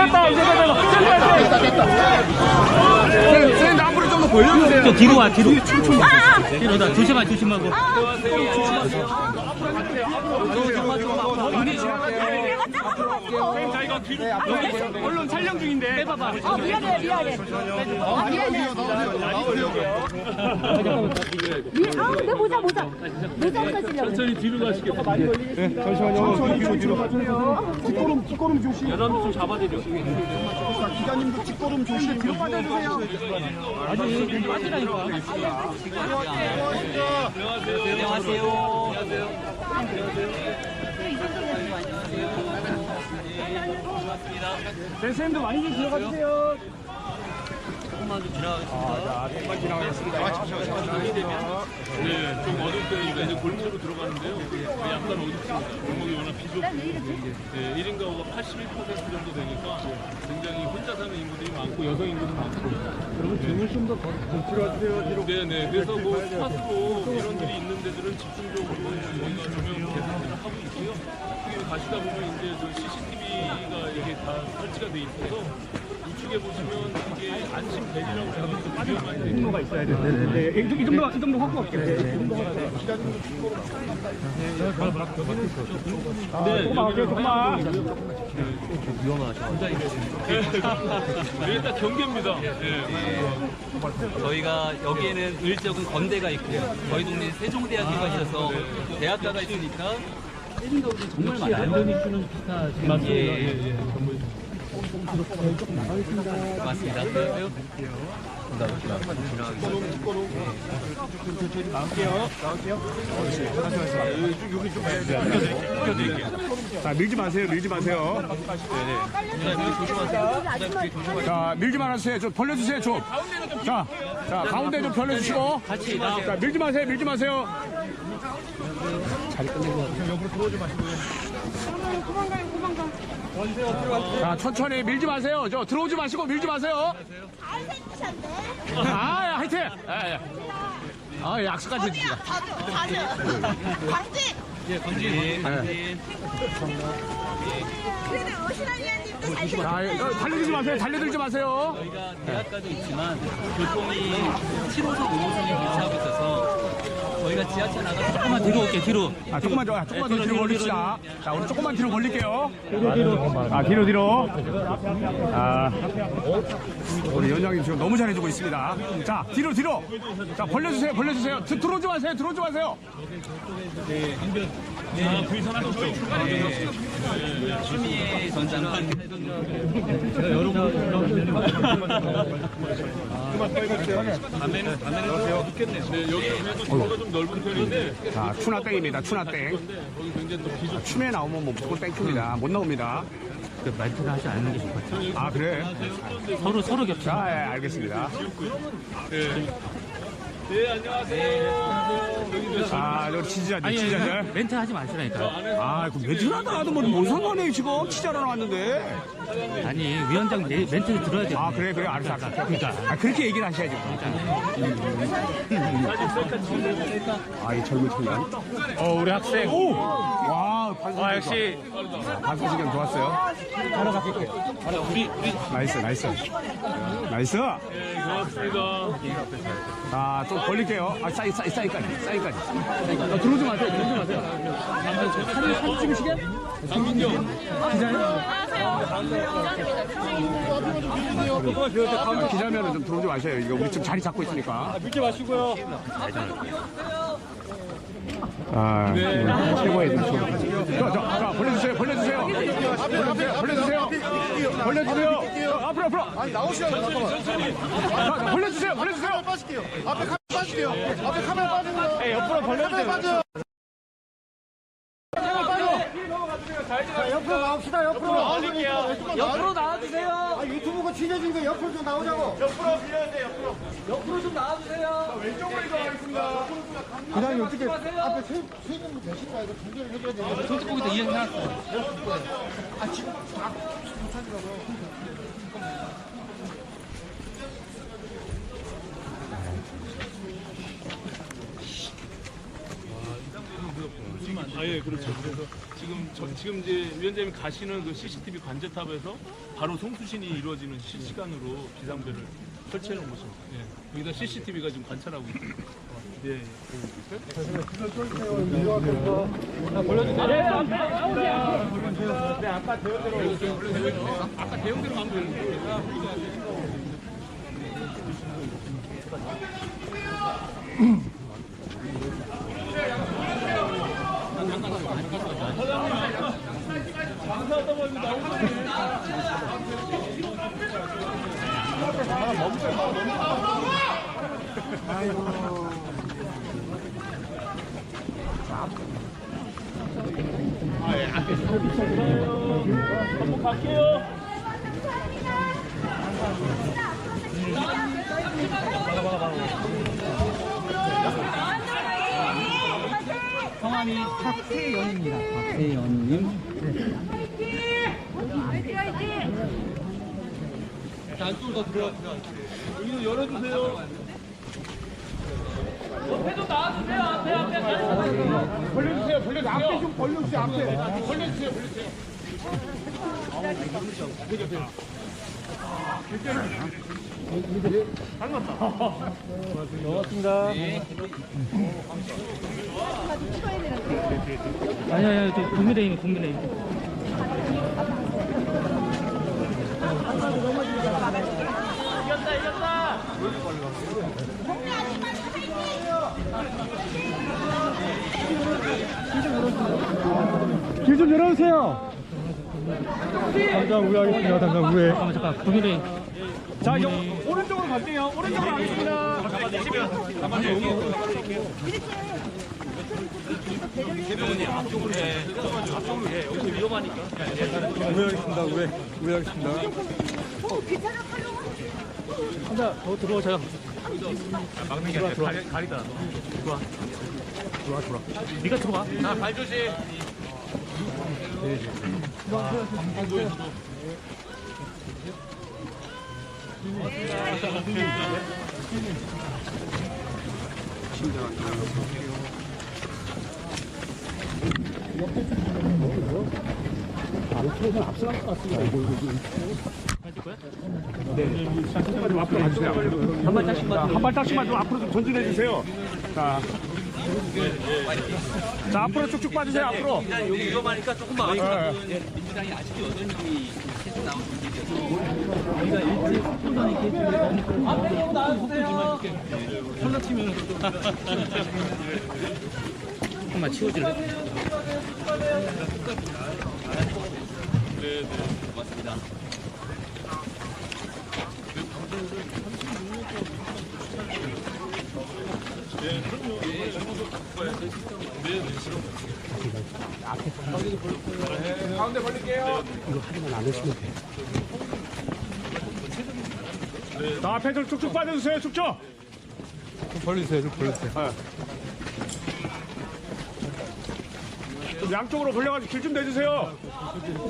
됐다. 이제 됐다. 쌤 앞으로 좀 더 벌려주세요. 저 뒤로 와, 뒤로. 뒤로다. 조심하고. 저희가 뒤로 언론 촬영 중인데. 빼봐봐. 미안해. 미안해. 내 모자 없어지려고. 천천히 뒤로 가시겠다. 많이 걸리겠습니다. 잠시만요. 뒤로. 뒷걸음 조심. 여러분 좀 잡아드려. 기자님도 뒷걸음 조심. 뒤로 빠져주세요. 아니, 빠지라니까. 안녕하세요. 선생님도 많이 좀 들어가 주세요. 조금만 좀 지나가겠습니다. 조금만 지나가겠습니다. 네, 좀 어둡게 이제 골목으로 들어가는데요. 약간 어둡습니다. 골목이 워낙 비좁고 1인 가구가 81% 정도 되니까 굉장히 혼자 사는 인구들이 많고 여성 인구도 많고. 여러분 등을 좀 더 들어주세요. 네네. 그래서 뭐 스팟으로 이런들이 있는 데들은 집중적으로 저희가 조명 계산을 하고 있고요. 여기 가시다 보면 이제 저 CCTV가 이렇게 다 설치가 돼 있어서 우측에 보시면 이게 안심 벨이라고 해서 위험한 데 신호가 있어야 되는데. 이 정도 확보 할게요. 조금만. 이게 딱 경계입니다. 저희가 여기에는 을적은 건대가 있고요. 저희 동네 세종대학교가 있어서 대학가가 있으니까 때린 가구들이 정말 많아요. 안전 이슈는 비슷하지. 예. 맞습니다. 그래서요. 자, 밀지 마세요. 자, 밀지 말아주세요. 좀 벌려주세요, 좀. 자, 가운데 좀 벌려주시고. 자, 밀지 마세요. 자리 끝내고. 옆으로 들어오지 마시고요. 자, 천천히 밀지 마세요. 저 들어오지 마시고 밀지 마세요. 하여튼. 약속까지 해주시다. 광진. 예, 광진. 그래도 오신아이님도 잘생겼어요. 자, 달려들지 마세요. 저희가 대학가도 있지만 교통이 7호선, 5호선이 교차하고 있어서 저희가 지하철 나가서 조금만 뒤로 올게, 뒤로. 조금만 더 뒤로 걸립시다. 자, 우리 조금만 뒤로 걸릴게요. 뒤로. 우리 연장님 지금 너무 잘해주고 있습니다. 자, 뒤로. 자, 벌려주세요. 들어오지 마세요. 추미애 전장관 제가 여러분. 밤에는 있겠네요. 네, 여기 그래도 도로가 좀 넓은 편인데 자, 추나땡입니다. 거기 굉장히 또 비좁. 춤에 나오면 뭐 무조건 땡큐입니다. 못 나옵니다. 그 말투를 하지 않는 게 좋을 것 같아요. 아, 그래? 서로 겹쳐. 자, 알겠습니다. 네, 안녕하세요. 여기 지지자들. 멘트 하지 마시라니까. 그 멘트라도 뭔 상관이에요, 지금. 치자로 나왔는데. 아니, 위원장 멘트 들어야 돼. 그래. 알았어. 그러니까. 그렇게 얘기를 하셔야죠. 이 젊은 청년. 우리 학생. 와, 역시. 반수 시간 좋았어요. 바로 갈게. 우리. 나이스. 네, 고맙습니다. 자, 좀 벌릴게요. 사이까지. 들어오지 마세요. 사진 찍으시게? 강민경. 기자면은 좀 들어오지 마세요. 이거 우리 지금 자리 잡고 있으니까. 믿지 마시고요. 최고의 눈치. 자, 벌려주세요. 앞으로. 아니 나오시라고 잠깐만. 자, 벌려주세요. 빠질게요. 앞에 카메라 빠질게요. 앞에 카메라 빠지고요. 옆으로 벌려주세요. 빠져. 옆으로 나옵시다. 옆으로 나와주세요. 유튜브가 취재진 거 옆으로 좀 나오자고. 옆으로 좀 나와주세요. 왼쪽으로 이동하겠습니다. 그냥 어떻게 앞에 세 정도 되실까요? 이거 중계를 해줘야 돼요. 손짓고기도 이해해놨어. 지금 다 못하더라고요. 예, 그렇죠. 그래서 지금 이제 위원장님이 가시는 그 CCTV 관제탑에서 바로 송수신이 이루어지는 실시간으로 비상벨을 설치해 놓은 곳입니다. 예. 여기다 CCTV가 지금 관찰하고 있습니다. 예. 아까 대형대로 가면 되는데. 한번 갈게요. 성함이 박태연입니다. 박태연님. 자, 안쪽으로 더 들어가세요. 여기는 열어주세요. 옆에도 나와주세요. 앞에. 벌려주세요. 앞에 좀 벌려주세요. 앞에. 벌려주세요. 아니야, 저 국민의힘. 이겼다. 길 좀 열어주세요. 당장 우회하겠습니다. 당장 우회. 잠깐, 국민의힘. 자, 오른쪽으로 갈게요. 오른쪽으로 가겠습니다. 우회하겠습니다. 우회하겠습니다. 괜찮아, 팔로. 혼자 더 들어오세요. 막는 게 아니라 가리다. 네가 들어와. 자, 발 조심. 앞으로 가주세요. 한 발짝씩만 좀 앞으로 좀 전진해 주세요. 자, 앞으로 쭉쭉 빠지세요. 앞으로. 여기 위험하니까 조금만 민주당이 아직도 여전히 계속 나오는 분위기여서 저희가 일찍 혼돈이 계속 앞으로 나와주세요. 선거 치면서도 조금만 치워줄래? 네, 고맙습니다. 가운데 벌릴게요. 이거 하기만 안 하시면 돼. 자, 앞에 좀 쭉쭉 빠져주세요. 쭉쭉. 좀 벌려주세요. 좀 양쪽으로 벌려가지고 길 좀 내주세요.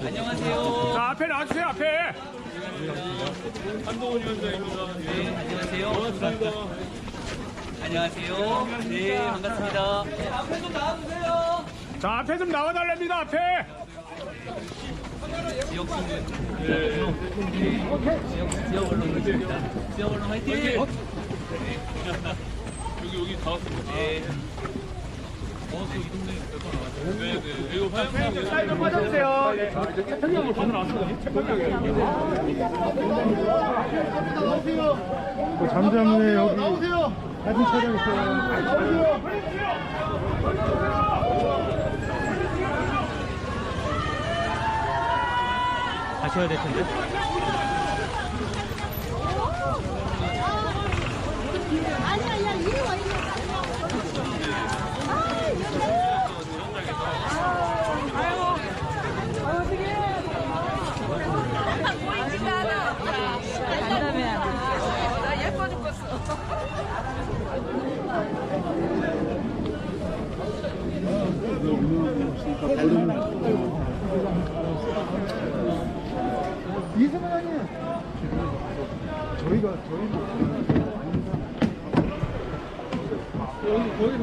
안녕하세요. 자, 앞에 나와주세요. 앞에. 한동훈 위원장입니다. 안녕하세요. 안녕하세요. 네, 반갑습니다. 앞에 좀 나와주세요. 자, 앞에 좀 나와달랍니다. 앞에. 지역 신문. 지역 언론입니다. 지역 언론 화이팅! 여기 다 왔습니다. 네. 네. 이거 화장실 사이드 빠져주세요. 잠자문에 여기 사진 촬영 있어요. 가셔야 될 텐데. 아니야, 이리 와, 이리 와. 보이지가 않아. 간다며. 나 예뻐 죽겠어. 이승은 아니에요. 저희가 여기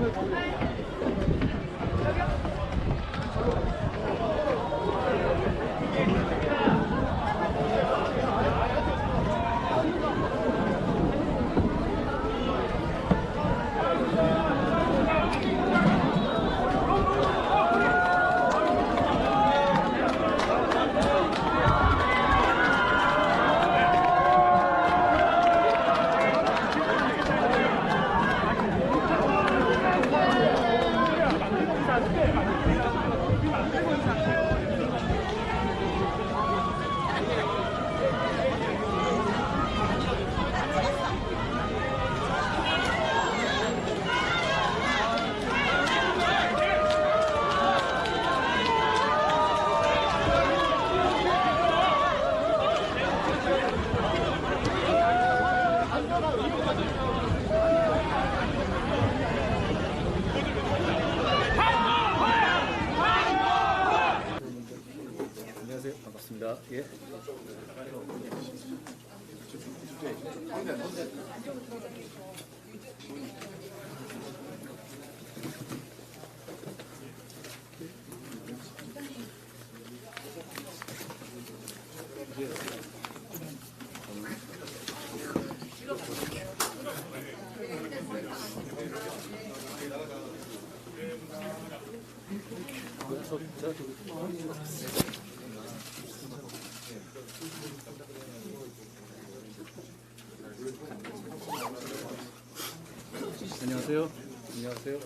안녕하세요. 안녕하세요.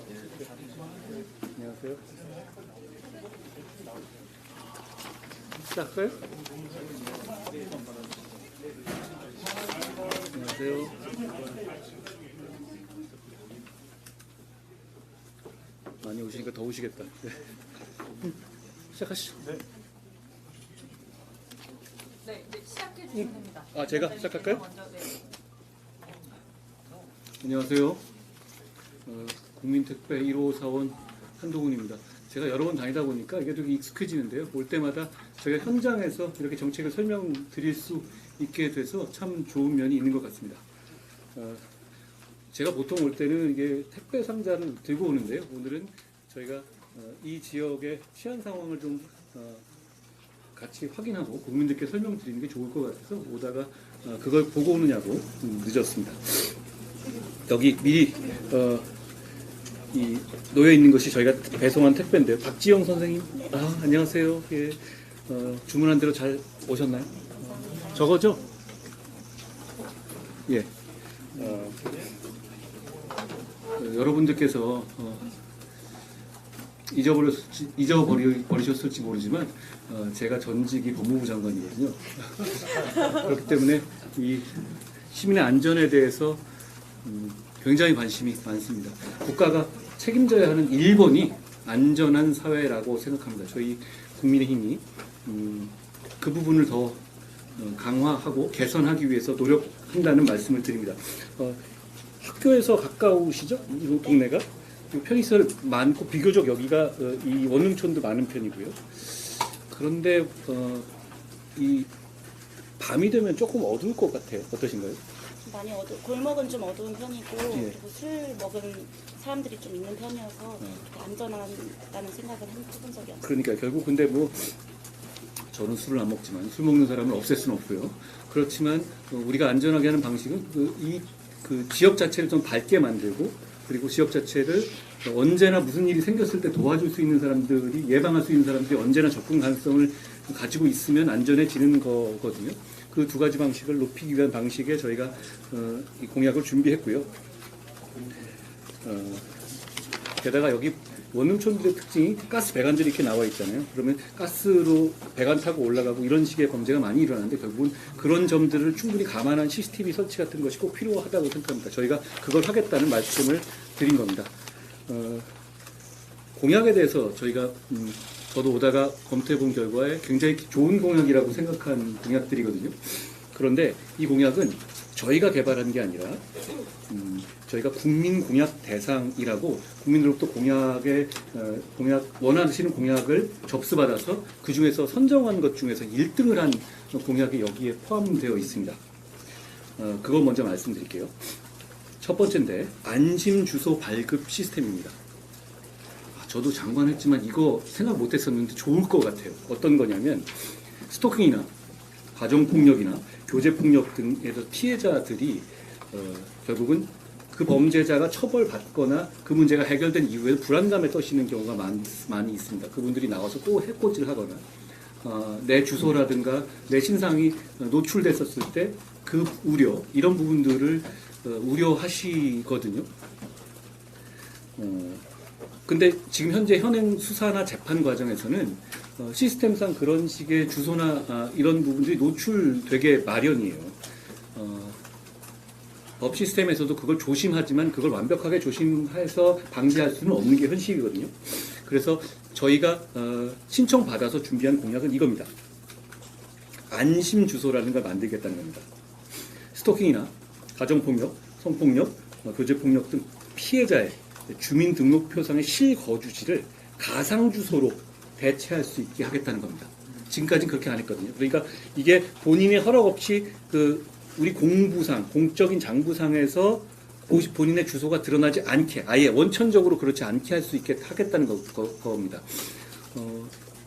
안녕하세요. 시작할까요? 안녕하세요. 많이 오시니까 더우시겠다. 네. 시작하시죠. 네, 이제 시작해 주시면 됩니다. 아, 제가 시작할까요? 먼저, 네. 안녕하세요. 국민택배 1호 사원 한동훈입니다. 제가 여러 번 다니다 보니까 이게 되게 익숙해지는데요. 올 때마다 저희가 현장에서 이렇게 정책을 설명드릴 수 있게 돼서 참 좋은 면이 있는 것 같습니다. 제가 보통 올 때는 이게 택배 상자를 들고 오는데요. 오늘은 저희가 이 지역의 치안 상황을 좀 같이 확인하고 국민들께 설명드리는 게 좋을 것 같아서 오다가 그걸 보고 오느냐고 늦었습니다. 여기 미리 이 놓여 있는 것이 저희가 배송한 택배인데요. 박지영 선생님, 안녕하세요. 예, 주문한 대로 잘 오셨나요? 저거죠? 예. 여러분들께서 잊어버리셨을지 모르지만 제가 전직이 법무부 장관이거든요. 그렇기 때문에 이 시민의 안전에 대해서 굉장히 관심이 많습니다. 국가가 책임져야 하는 1번이 안전한 사회라고 생각합니다. 저희 국민의힘이 그 부분을 더 강화하고 개선하기 위해서 노력한다는 말씀을 드립니다. 학교에서 가까우시죠? 이 동네가? 편의시설 많고 비교적 여기가 이 원흥촌도 많은 편이고요. 그런데 이 밤이 되면 조금 어두울 것 같아요. 어떠신가요? 많이 골목은 좀 어두운 편이고 예. 그리고 술 먹은 사람들이 좀 있는 편이어서 그렇게 안전하다는 생각은 해본 적이 없어요. 그러니까 결국 근데 뭐 저는 술을 안 먹지만 술 먹는 사람을 없앨 수는 없고요. 그렇지만 우리가 안전하게 하는 방식은 그 지역 자체를 좀 밝게 만들고 그리고 지역 자체를 언제나 무슨 일이 생겼을 때 도와줄 수 있는 사람들이 예방할 수 있는 사람들이 언제나 접근 가능성을 가지고 있으면 안전해지는 거거든요. 그 두 가지 방식을 높이기 위한 방식에 저희가 이 공약을 준비했고요. 게다가 여기 원흥촌들의 특징이 가스 배관들이 이렇게 나와 있잖아요. 그러면 가스로 배관 타고 올라가고 이런 식의 범죄가 많이 일어나는데 결국은 그런 점들을 충분히 감안한 CCTV 설치 같은 것이 꼭 필요하다고 생각합니다. 저희가 그걸 하겠다는 말씀을 드린 겁니다. 공약에 대해서 저희가 저도 오다가 검토해 본 결과에 굉장히 좋은 공약이라고 생각한 공약들이거든요. 그런데 이 공약은 저희가 개발한 게 아니라 저희가 국민 공약 대상이라고 국민들로부터 원하시는 공약을 접수받아서 그 중에서 선정한 것 중에서 1등을 한 공약이 여기에 포함되어 있습니다. 그거 먼저 말씀드릴게요. 첫 번째인데 안심 주소 발급 시스템입니다. 저도 장관했지만 이거 생각 못했었는데 좋을 것 같아요. 어떤 거냐면 스토킹이나 가정폭력이나 교제폭력 등에서 피해자들이 결국은 그 범죄자가 처벌받거나 그 문제가 해결된 이후에 불안감에 떠시는 경우가 많이 있습니다. 그분들이 나와서 또 해코지를 하거나 내 주소라든가 내 신상이 노출됐었을 때 그 우려, 이런 부분들을 우려하시거든요. 근데 지금 현재 현행 수사나 재판 과정에서는 시스템상 그런 식의 주소나 이런 부분들이 노출되게 마련이에요. 법 시스템에서도 그걸 조심하지만 그걸 완벽하게 조심해서 방지할 수는 없는 게 현실이거든요. 그래서 저희가 신청받아서 준비한 공약은 이겁니다. 안심 주소라는 걸 만들겠다는 겁니다. 스토킹이나 가정폭력, 성폭력, 교제폭력 등 피해자의 주민등록표상의 실거주지를 가상주소로 대체할 수 있게 하겠다는 겁니다. 지금까지는 그렇게 안 했거든요. 그러니까 이게 본인의 허락 없이 우리 공부상, 공적인 장부상에서 본인의 주소가 드러나지 않게, 아예 원천적으로 그렇지 않게 할 수 있게 하겠다는 겁니다.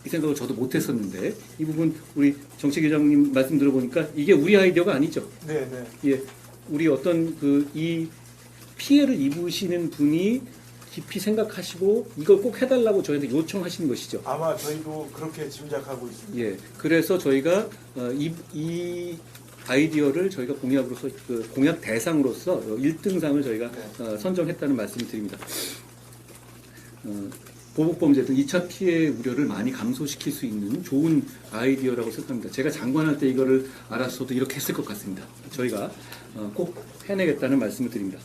이 생각을 저도 못했었는데 이 부분 우리 정책위원장님 말씀 들어보니까 이게 우리 아이디어가 아니죠. 네. 예, 우리 어떤 이 피해를 입으시는 분이 깊이 생각하시고 이걸 꼭 해달라고 저희한테 요청하시는 것이죠. 아마 저희도 그렇게 짐작하고 있습니다. 예, 그래서 저희가 이 아이디어를 저희가 공약으로서 공약 대상으로서 1등상을 저희가 선정했다는 말씀을 드립니다. 보복범죄 등 2차 피해 우려를 많이 감소시킬 수 있는 좋은 아이디어라고 생각합니다. 제가 장관할 때 이거를 알았어도 이렇게 했을 것 같습니다. 저희가 꼭 해내겠다는 말씀을 드립니다.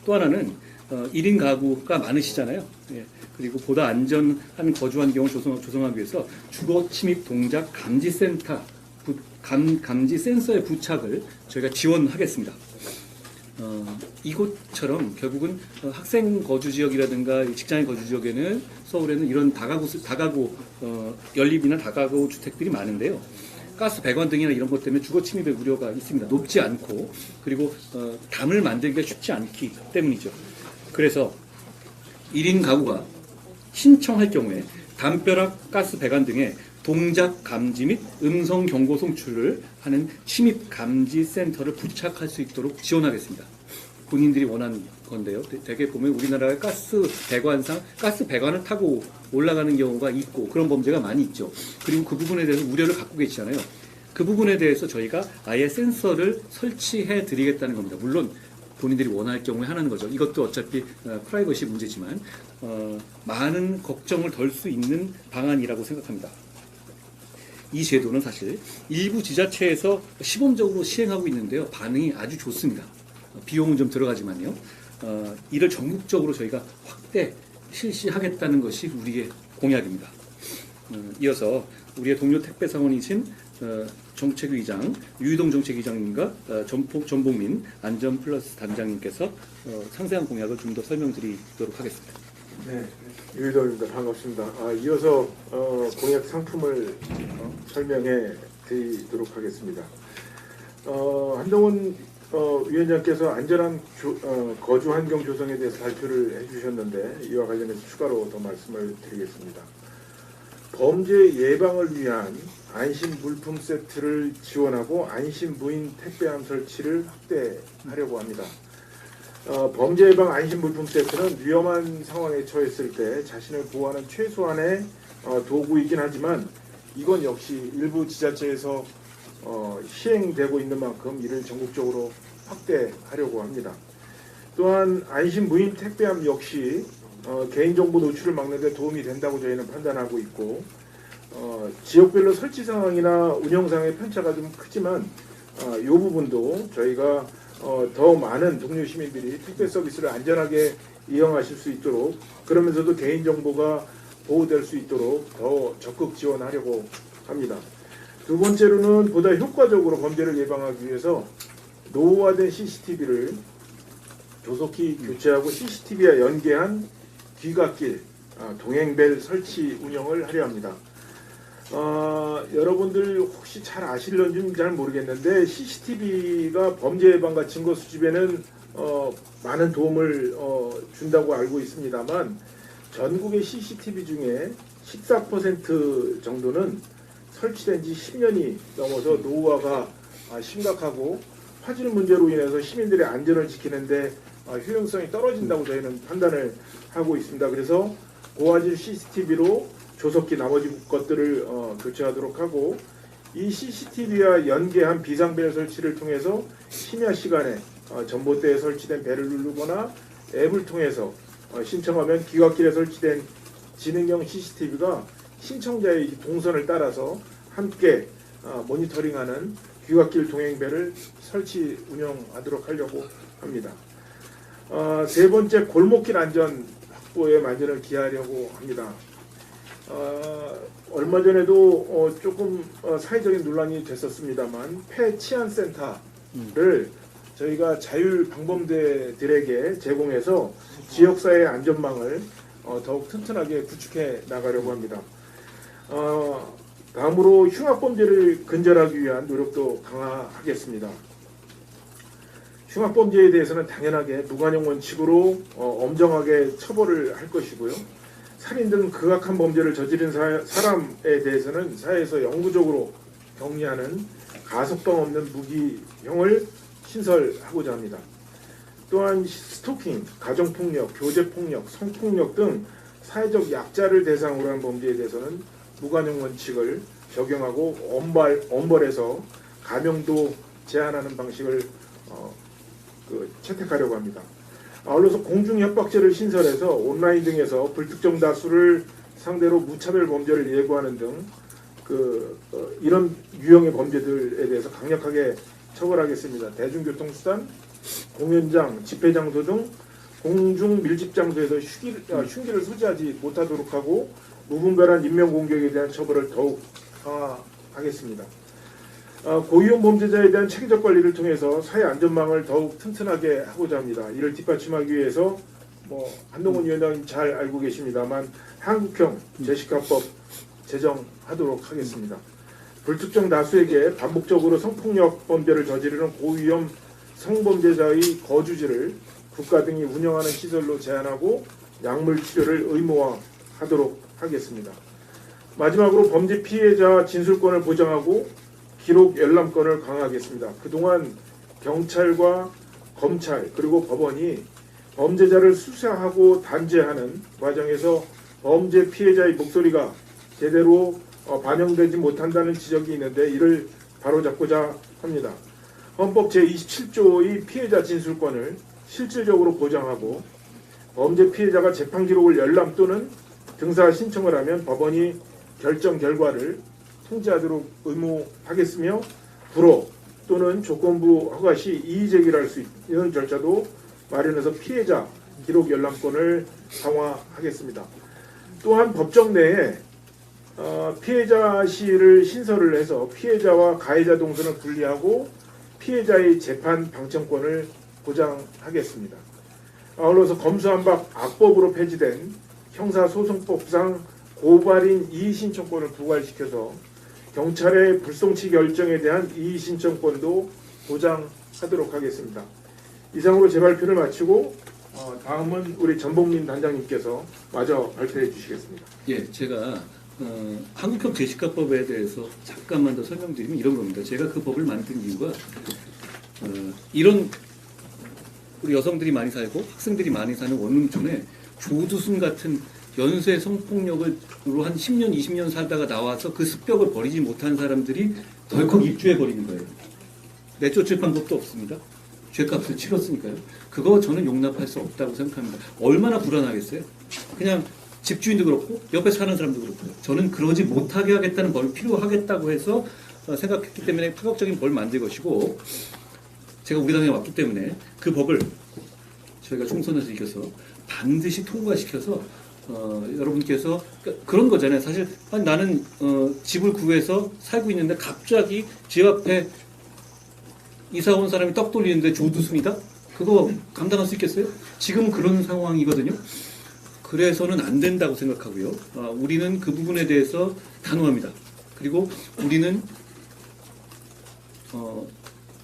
또 하나는 1인 가구가 많으시잖아요. 예, 그리고 보다 안전한 거주 환경을 조성하기 위해서 주거 침입 동작 감지센터, 감지 센서의 부착을 저희가 지원하겠습니다. 이곳처럼 결국은 학생 거주 지역이라든가 직장인 거주 지역에는 서울에는 이런 다가구 연립이나 다가구 주택들이 많은데요. 가스 배관 등이나 이런 것 때문에 주거 침입의 우려가 있습니다. 높지 않고 그리고 담을 만들기가 쉽지 않기 때문이죠. 그래서 1인 가구가 신청할 경우에 담벼락 가스 배관 등의 동작 감지 및 음성 경고 송출을 하는 침입 감지 센터를 부착할 수 있도록 지원하겠습니다. 본인들이 원하는 건데요. 대개 보면 우리나라의 가스 배관을 타고 올라가는 경우가 있고 그런 범죄가 많이 있죠. 그리고 그 부분에 대해서 우려를 갖고 계시잖아요. 그 부분에 대해서 저희가 아예 센서를 설치해 드리겠다는 겁니다. 물론 본인들이 원할 경우에 하는 거죠. 이것도 어차피 프라이버시 문제지만 많은 걱정을 덜 수 있는 방안이라고 생각합니다. 이 제도는 사실 일부 지자체에서 시범적으로 시행하고 있는데요. 반응이 아주 좋습니다. 비용은 좀 들어가지만요. 이를 전국적으로 저희가 확대 실시하겠다는 것이 우리의 공약입니다. 이어서 우리의 동료 택배사원이신 정책위장 유희동 정책위장님과 전복민 안전플러스 단장님께서 상세한 공약을 좀 더 설명드리도록 하겠습니다. 네, 유희동입니다. 반갑습니다. 이어서 공약 상품을 설명해 드리도록 하겠습니다. 한동훈 위원장께서 안전한 거주 환경 조성에 대해서 발표를 해주셨는데 이와 관련해서 추가로 더 말씀을 드리겠습니다. 범죄 예방을 위한 안심 물품 세트를 지원하고 안심 무인 택배함 설치를 확대하려고 합니다. 범죄 예방 안심 물품 세트는 위험한 상황에 처했을 때 자신을 보호하는 최소한의 도구이긴 하지만 이건 역시 일부 지자체에서 시행되고 있는 만큼 이를 전국적으로 확대하려고 합니다. 또한 안심 무인 택배함 역시 개인정보 노출을 막는 데 도움이 된다고 저희는 판단하고 있고 지역별로 설치 상황이나 운영상의 편차가 좀 크지만 이 부분도 저희가 더 많은 동료 시민들이 택배 서비스를 안전하게 이용하실 수 있도록 그러면서도 개인정보가 보호될 수 있도록 더 적극 지원하려고 합니다. 두 번째로는 보다 효과적으로 범죄를 예방하기 위해서 노후화된 CCTV를 조속히 교체하고 CCTV와 연계한 귀갓길, 동행벨 설치 운영을 하려 합니다. 여러분들 혹시 잘 아실런지 잘 모르겠는데 CCTV가 범죄 예방과 증거 수집에는 많은 도움을 준다고 알고 있습니다만 전국의 CCTV 중에 14% 정도는 설치된 지 10년이 넘어서 노후화가 심각하고 화질 문제로 인해서 시민들의 안전을 지키는데 효용성이 떨어진다고 저희는 판단을 하고 있습니다. 그래서 고화질 CCTV로 조속히 나머지 것들을 교체하도록 하고 이 CCTV와 연계한 비상벨 설치를 통해서 심야 시간에 전봇대에 설치된 벨을 누르거나 앱을 통해서 신청하면 귀갓길에 설치된 지능형 CCTV가 신청자의 동선을 따라서 함께 모니터링하는 귀갓길 동행벨을 설치 운영하도록 하려고 합니다. 세 번째, 골목길 안전 확보에 만전을 기하려고 합니다. 얼마 전에도 조금 사회적인 논란이 됐었습니다만 폐치안센터를 저희가 자율 방범대들에게 제공해서 지역사회 안전망을 더욱 튼튼하게 구축해 나가려고 합니다. 다음으로 흉악범죄를 근절하기 위한 노력도 강화하겠습니다. 흉악범죄에 대해서는 당연하게 무관용 원칙으로 엄정하게 처벌을 할 것이고요. 살인 등 극악한 범죄를 저지른 사람에 대해서는 사회에서 영구적으로 격리하는 가석방 없는 무기형을 신설하고자 합니다. 또한 스토킹, 가정폭력, 교제폭력, 성폭력 등 사회적 약자를 대상으로 한 범죄에 대해서는 무관용 원칙을 적용하고 엄벌해서 감형도 제한하는 방식을 채택하려고 합니다. 아울러서 공중협박죄를 신설해서 온라인 등에서 불특정 다수를 상대로 무차별 범죄를 예고하는 등 이런 유형의 범죄들에 대해서 강력하게 처벌하겠습니다. 대중교통수단, 공연장, 집회장소 등 공중 밀집장소에서 흉기를 소지하지 못하도록 하고 무분별한 인명공격에 대한 처벌을 더욱 강화하겠습니다. 고위험 범죄자에 대한 체계적 관리를 통해서 사회 안전망을 더욱 튼튼하게 하고자 합니다. 이를 뒷받침하기 위해서 한동훈 위원장님 잘 알고 계십니다만 한국형 제시카법 제정하도록 하겠습니다. 불특정 다수에게 반복적으로 성폭력 범죄를 저지르는 고위험 성범죄자의 거주지를 국가 등이 운영하는 시설로 제한하고 약물 치료를 의무화하도록 하겠습니다. 마지막으로 범죄 피해자 진술권을 보장하고 기록 열람권을 강화하겠습니다. 그동안 경찰과 검찰 그리고 법원이 범죄자를 수사하고 단죄하는 과정에서 범죄 피해자의 목소리가 제대로 반영되지 못한다는 지적이 있는데 이를 바로잡고자 합니다. 헌법 제27조의 피해자 진술권을 실질적으로 보장하고 범죄 피해자가 재판 기록을 열람 또는 등사 신청을 하면 법원이 결정 결과를 통지하도록 의무하겠으며 불허 또는 조건부 허가 시 이의 제기를 할 수 있는 절차도 마련해서 피해자 기록 열람권을 강화하겠습니다. 또한 법정 내에 피해자실을 신설을 해서 피해자와 가해자 동선을 분리하고 피해자의 재판 방청권을 보장하겠습니다. 아울러서 검수한박 악법으로 폐지된 형사소송법상 고발인 이의신청권을 부활시켜서 경찰의 불송치 결정에 대한 이의신청권도 보장하도록 하겠습니다. 이상으로 제 발표를 마치고 다음은 우리 전봉민 단장님께서 마저 발표해 주시겠습니다. 예, 제가 한국형 제시카법에 대해서 잠깐만 더 설명드리면 이런 겁니다. 제가 그 법을 만든 이유가 이런 우리 여성들이 많이 살고 학생들이 많이 사는 원룸촌에 조두순 같은 연쇄 성폭력으로 한 10년, 20년 살다가 나와서 그 습격을 버리지 못한 사람들이 덜컥 입주해 버리는 거예요. 내쫓을 방법도 없습니다. 죄값을 치렀으니까요. 그거 저는 용납할 수 없다고 생각합니다. 얼마나 불안하겠어요. 그냥 집주인도 그렇고 옆에 사는 사람도 그렇고요. 저는 그러지 못하게 하겠다는 법이 필요하겠다고 해서 생각했기 때문에 파격적인 법을 만들 것이고 제가 우리 당에 왔기 때문에 그 법을 저희가 총선에서 이겨서 반드시 통과시켜서 여러분께서 그런 거잖아요. 사실 아니, 나는 집을 구해서 살고 있는데 갑자기 집 앞에 이사 온 사람이 떡 돌리는데 조두순이다? 그거 감당할 수 있겠어요? 지금 그런 상황이거든요. 그래서는 안 된다고 생각하고요. 우리는 그 부분에 대해서 단호합니다. 그리고 우리는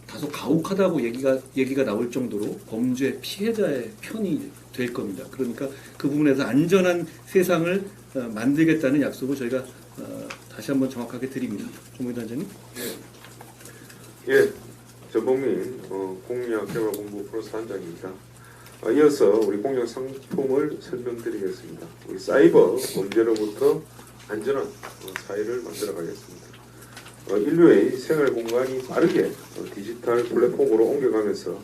다소 가혹하다고 얘기가 나올 정도로 범죄 피해자의 편이 될 겁니다. 그러니까 그 부분에서 안전한 세상을 만들겠다는 약속을 저희가 다시 한번 정확하게 드립니다. 조문희 단장님. 예, 전봉민 공약개발본부 플러스 단장입니다. 이어서 우리 공약 상품을 설명드리겠습니다. 우리 사이버 범죄로부터 안전한 사회를 만들어가겠습니다. 인류의 생활 공간이 빠르게 디지털 플랫폼으로 옮겨가면서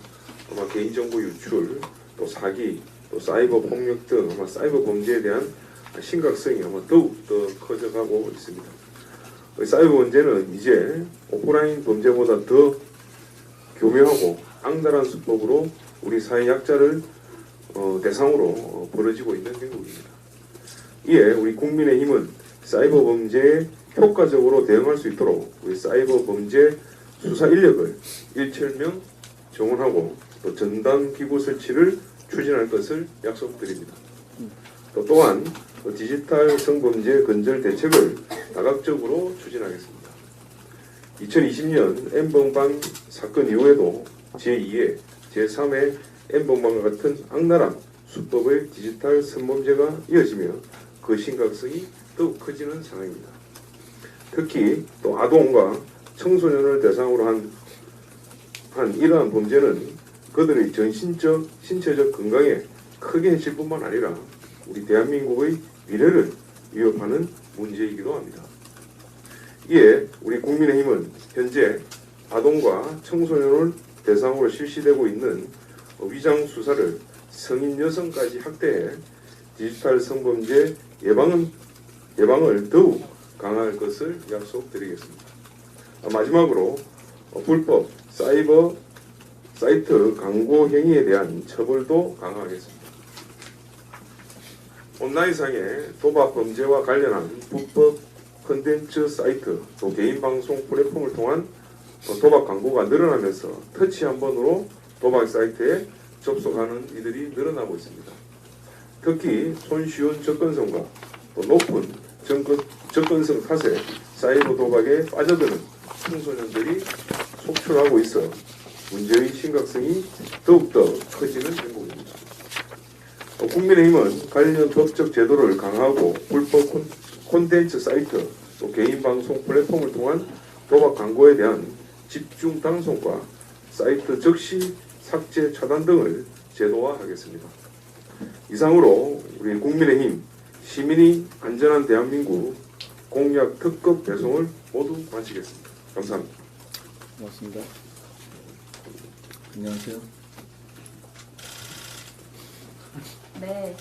아마 개인정보 유출, 또 사기, 또 사이버 폭력 등 아마 사이버 범죄에 대한 심각성이 아마 더욱 더 커져가고 있습니다. 사이버 범죄는 이제 오프라인 범죄보다 더 교묘하고 악랄한 수법으로 우리 사회 약자를 대상으로 벌어지고 있는 행동입니다. 이에 우리 국민의힘은 사이버 범죄에 효과적으로 대응할 수 있도록 우리 사이버 범죄 수사 인력을 일철명 정원하고 또 전담 기구 설치를 추진할 것을 약속드립니다. 또한 디지털 성범죄 근절 대책을 다각적으로 추진하겠습니다. 2020년 N번방 사건 이후에도 제2회, 제3회 N번방과 같은 악랄한 수법의 디지털 성범죄가 이어지며 그 심각성이 더욱 커지는 상황입니다. 특히 또 아동과 청소년을 대상으로 한 이러한 범죄는 그들의 정신적, 신체적 건강에 크게 해칠 뿐만 아니라 우리 대한민국의 미래를 위협하는 문제이기도 합니다. 이에 우리 국민의힘은 현재 아동과 청소년을 대상으로 실시되고 있는 위장 수사를 성인 여성까지 확대해 디지털 성범죄 예방을 더욱 강화할 것을 약속드리겠습니다. 마지막으로 불법 사이버 사이트 광고 행위에 대한 처벌도 강화하겠습니다. 온라인상의 도박 범죄와 관련한 불법 콘텐츠 사이트 또 개인 방송 플랫폼을 통한 도박 광고가 늘어나면서 터치 한 번으로 도박 사이트에 접속하는 이들이 늘어나고 있습니다. 특히 손쉬운 접근성과 또 높은 접근성 탓에 사이버 도박에 빠져드는 청소년들이 속출하고 있어 문제의 심각성이 더욱더 커지는 행보입니다. 국민의힘은 관련 법적 제도를 강화하고 불법 콘텐츠 사이트 또 개인 방송 플랫폼을 통한 도박 광고에 대한 집중 방송과 사이트 즉시 삭제 차단 등을 제도화하겠습니다. 이상으로 우리 국민의힘 시민이 안전한 대한민국 공약 특급 배송을 모두 마치겠습니다. 감사합니다. 고맙습니다. 안녕하세요. 네,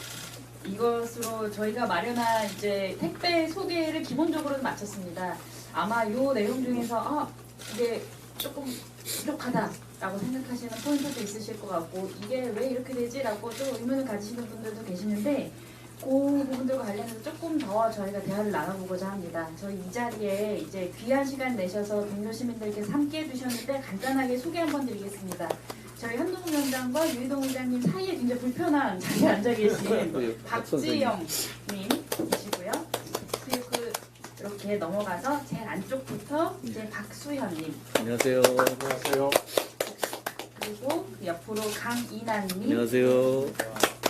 이것으로 저희가 마련한 이제 택배 소개를 기본적으로는 마쳤습니다. 아마 이 내용 중에서 이게 조금 부족하다라고 생각하시는 포인트도 있으실 것 같고 이게 왜 이렇게 되지라고 좀 의문을 가지시는 분들도 계시는데 그 부분들과 관련해서 조금 더 저희가 대화를 나눠보고자 합니다. 저희 이 자리에 이제 귀한 시간 내셔서 동료 시민들께서 함께해 주셨는데 간단하게 소개 한번 드리겠습니다. 저희 한동훈 위원장과 유희동 의장님 사이에 굉장히 불편한 자리에 앉아 계신 박지영님이시고요. 그리고 이렇게 넘어가서 제일 안쪽부터 이제 박수현님. 안녕하세요. 안녕하세요. 그리고 옆으로 강이난님. 안녕하세요.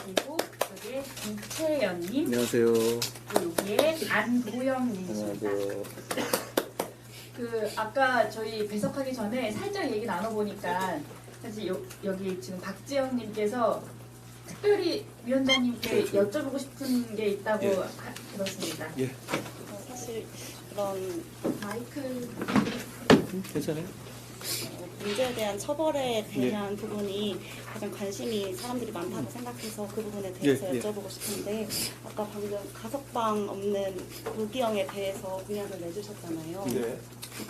그리고 여기에 김채연님. 안녕하세요. 그리고 여기에 안보영님이십니다. 안녕하세요. 아까 저희 배석하기 전에 살짝 얘기 나눠보니까 사실 여기 지금 박지영님께서 특별히 위원장님께 여쭤보고 싶은 게 있다고 들었습니다. 예. 사실 그런 마이크 괜찮아요? 문제에 대한 처벌에 대한 부분이 가장 관심이 사람들이 많다고 생각해서 그 부분에 대해서 여쭤보고 싶은데 아까 방금 가석방 없는 무기형에 대해서 공약을 내주셨잖아요. 네.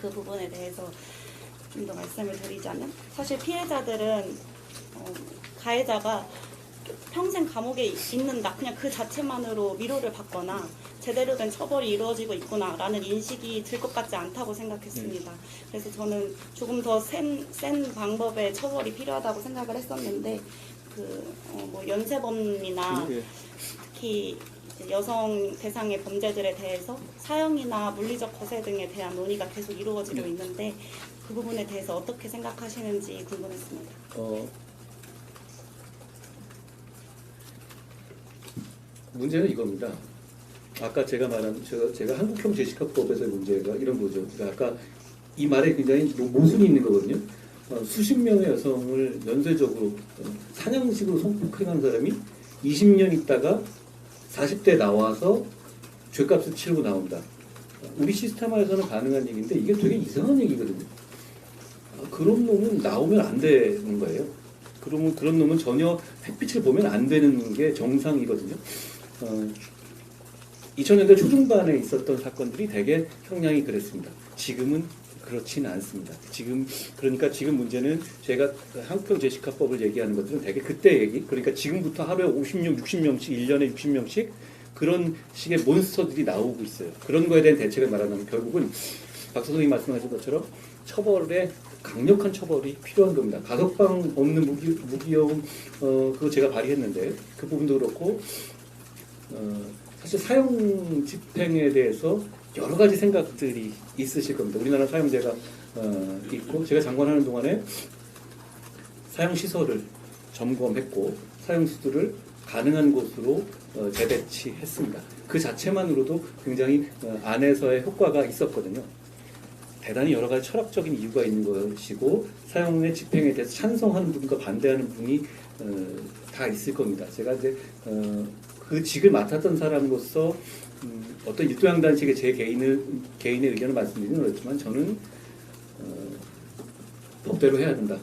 그 부분에 대해서 좀 더 말씀을 드리자면 사실 피해자들은 가해자가 평생 감옥에 있는다 그냥 그 자체만으로 위로를 받거나 제대로 된 처벌이 이루어지고 있구나라는 인식이 들 것 같지 않다고 생각했습니다. 그래서 저는 조금 더 센 방법의 처벌이 필요하다고 생각을 했었는데 뭐 연쇄범이나 특히 이제 여성 대상의 범죄들에 대해서 사형이나 물리적 거세 등에 대한 논의가 계속 이루어지고 있는데 그 부분에 대해서 어떻게 생각하시는지 궁금했습니다. 문제는 이겁니다. 아까 제가 말한 제가 한국형 제시카법에서의 문제가 이런 거죠. 그러니까 아까 이 말에 굉장히 모순이 있는 거거든요. 수십 명의 여성을 연쇄적으로 사냥식으로 성폭행한 사람이 20년 있다가 40대 나와서 죄값을 치르고 나온다. 우리 시스템화에서는 가능한 얘기인데 이게 되게 이상한 얘기거든요. 그런 놈은 나오면 안 되는 거예요. 그러면 그런 놈은 전혀 햇빛을 보면 안 되는 게 정상이거든요. 2000년대 초중반에 있었던 사건들이 되게 형량이 그랬습니다. 지금은 그렇지는 않습니다. 그러니까 지금 문제는 제가 한국형 제시카법을 얘기하는 것들은 되게 그때 얘기, 그러니까 지금부터 하루에 50명, 60명씩, 1년에 60명씩 그런 식의 몬스터들이 나오고 있어요. 그런 거에 대한 대책을 말하면 결국은 박 선생님이 말씀하신 것처럼 처벌에 강력한 처벌이 필요한 겁니다. 가석방 없는 무기형 그거 제가 발의했는데 그 부분도 그렇고 사실 사형 집행에 대해서 여러 가지 생각들이 있으실 겁니다. 우리나라 사용제가 있고 제가 장관하는 동안에 사용 시설을 점검했고 사용 수들을 가능한 곳으로 재배치했습니다. 그 자체만으로도 굉장히 안에서의 효과가 있었거든요. 대단히 여러 가지 철학적인 이유가 있는 것이고 사용의 집행에 대해서 찬성하는 분과 반대하는 분이 다 있을 겁니다. 제가 이제 그 직을 맡았던 사람으로서 어떤 일도양단식의 제 개인의 의견을 말씀드리는 그렇지만 저는 법대로 해야 된다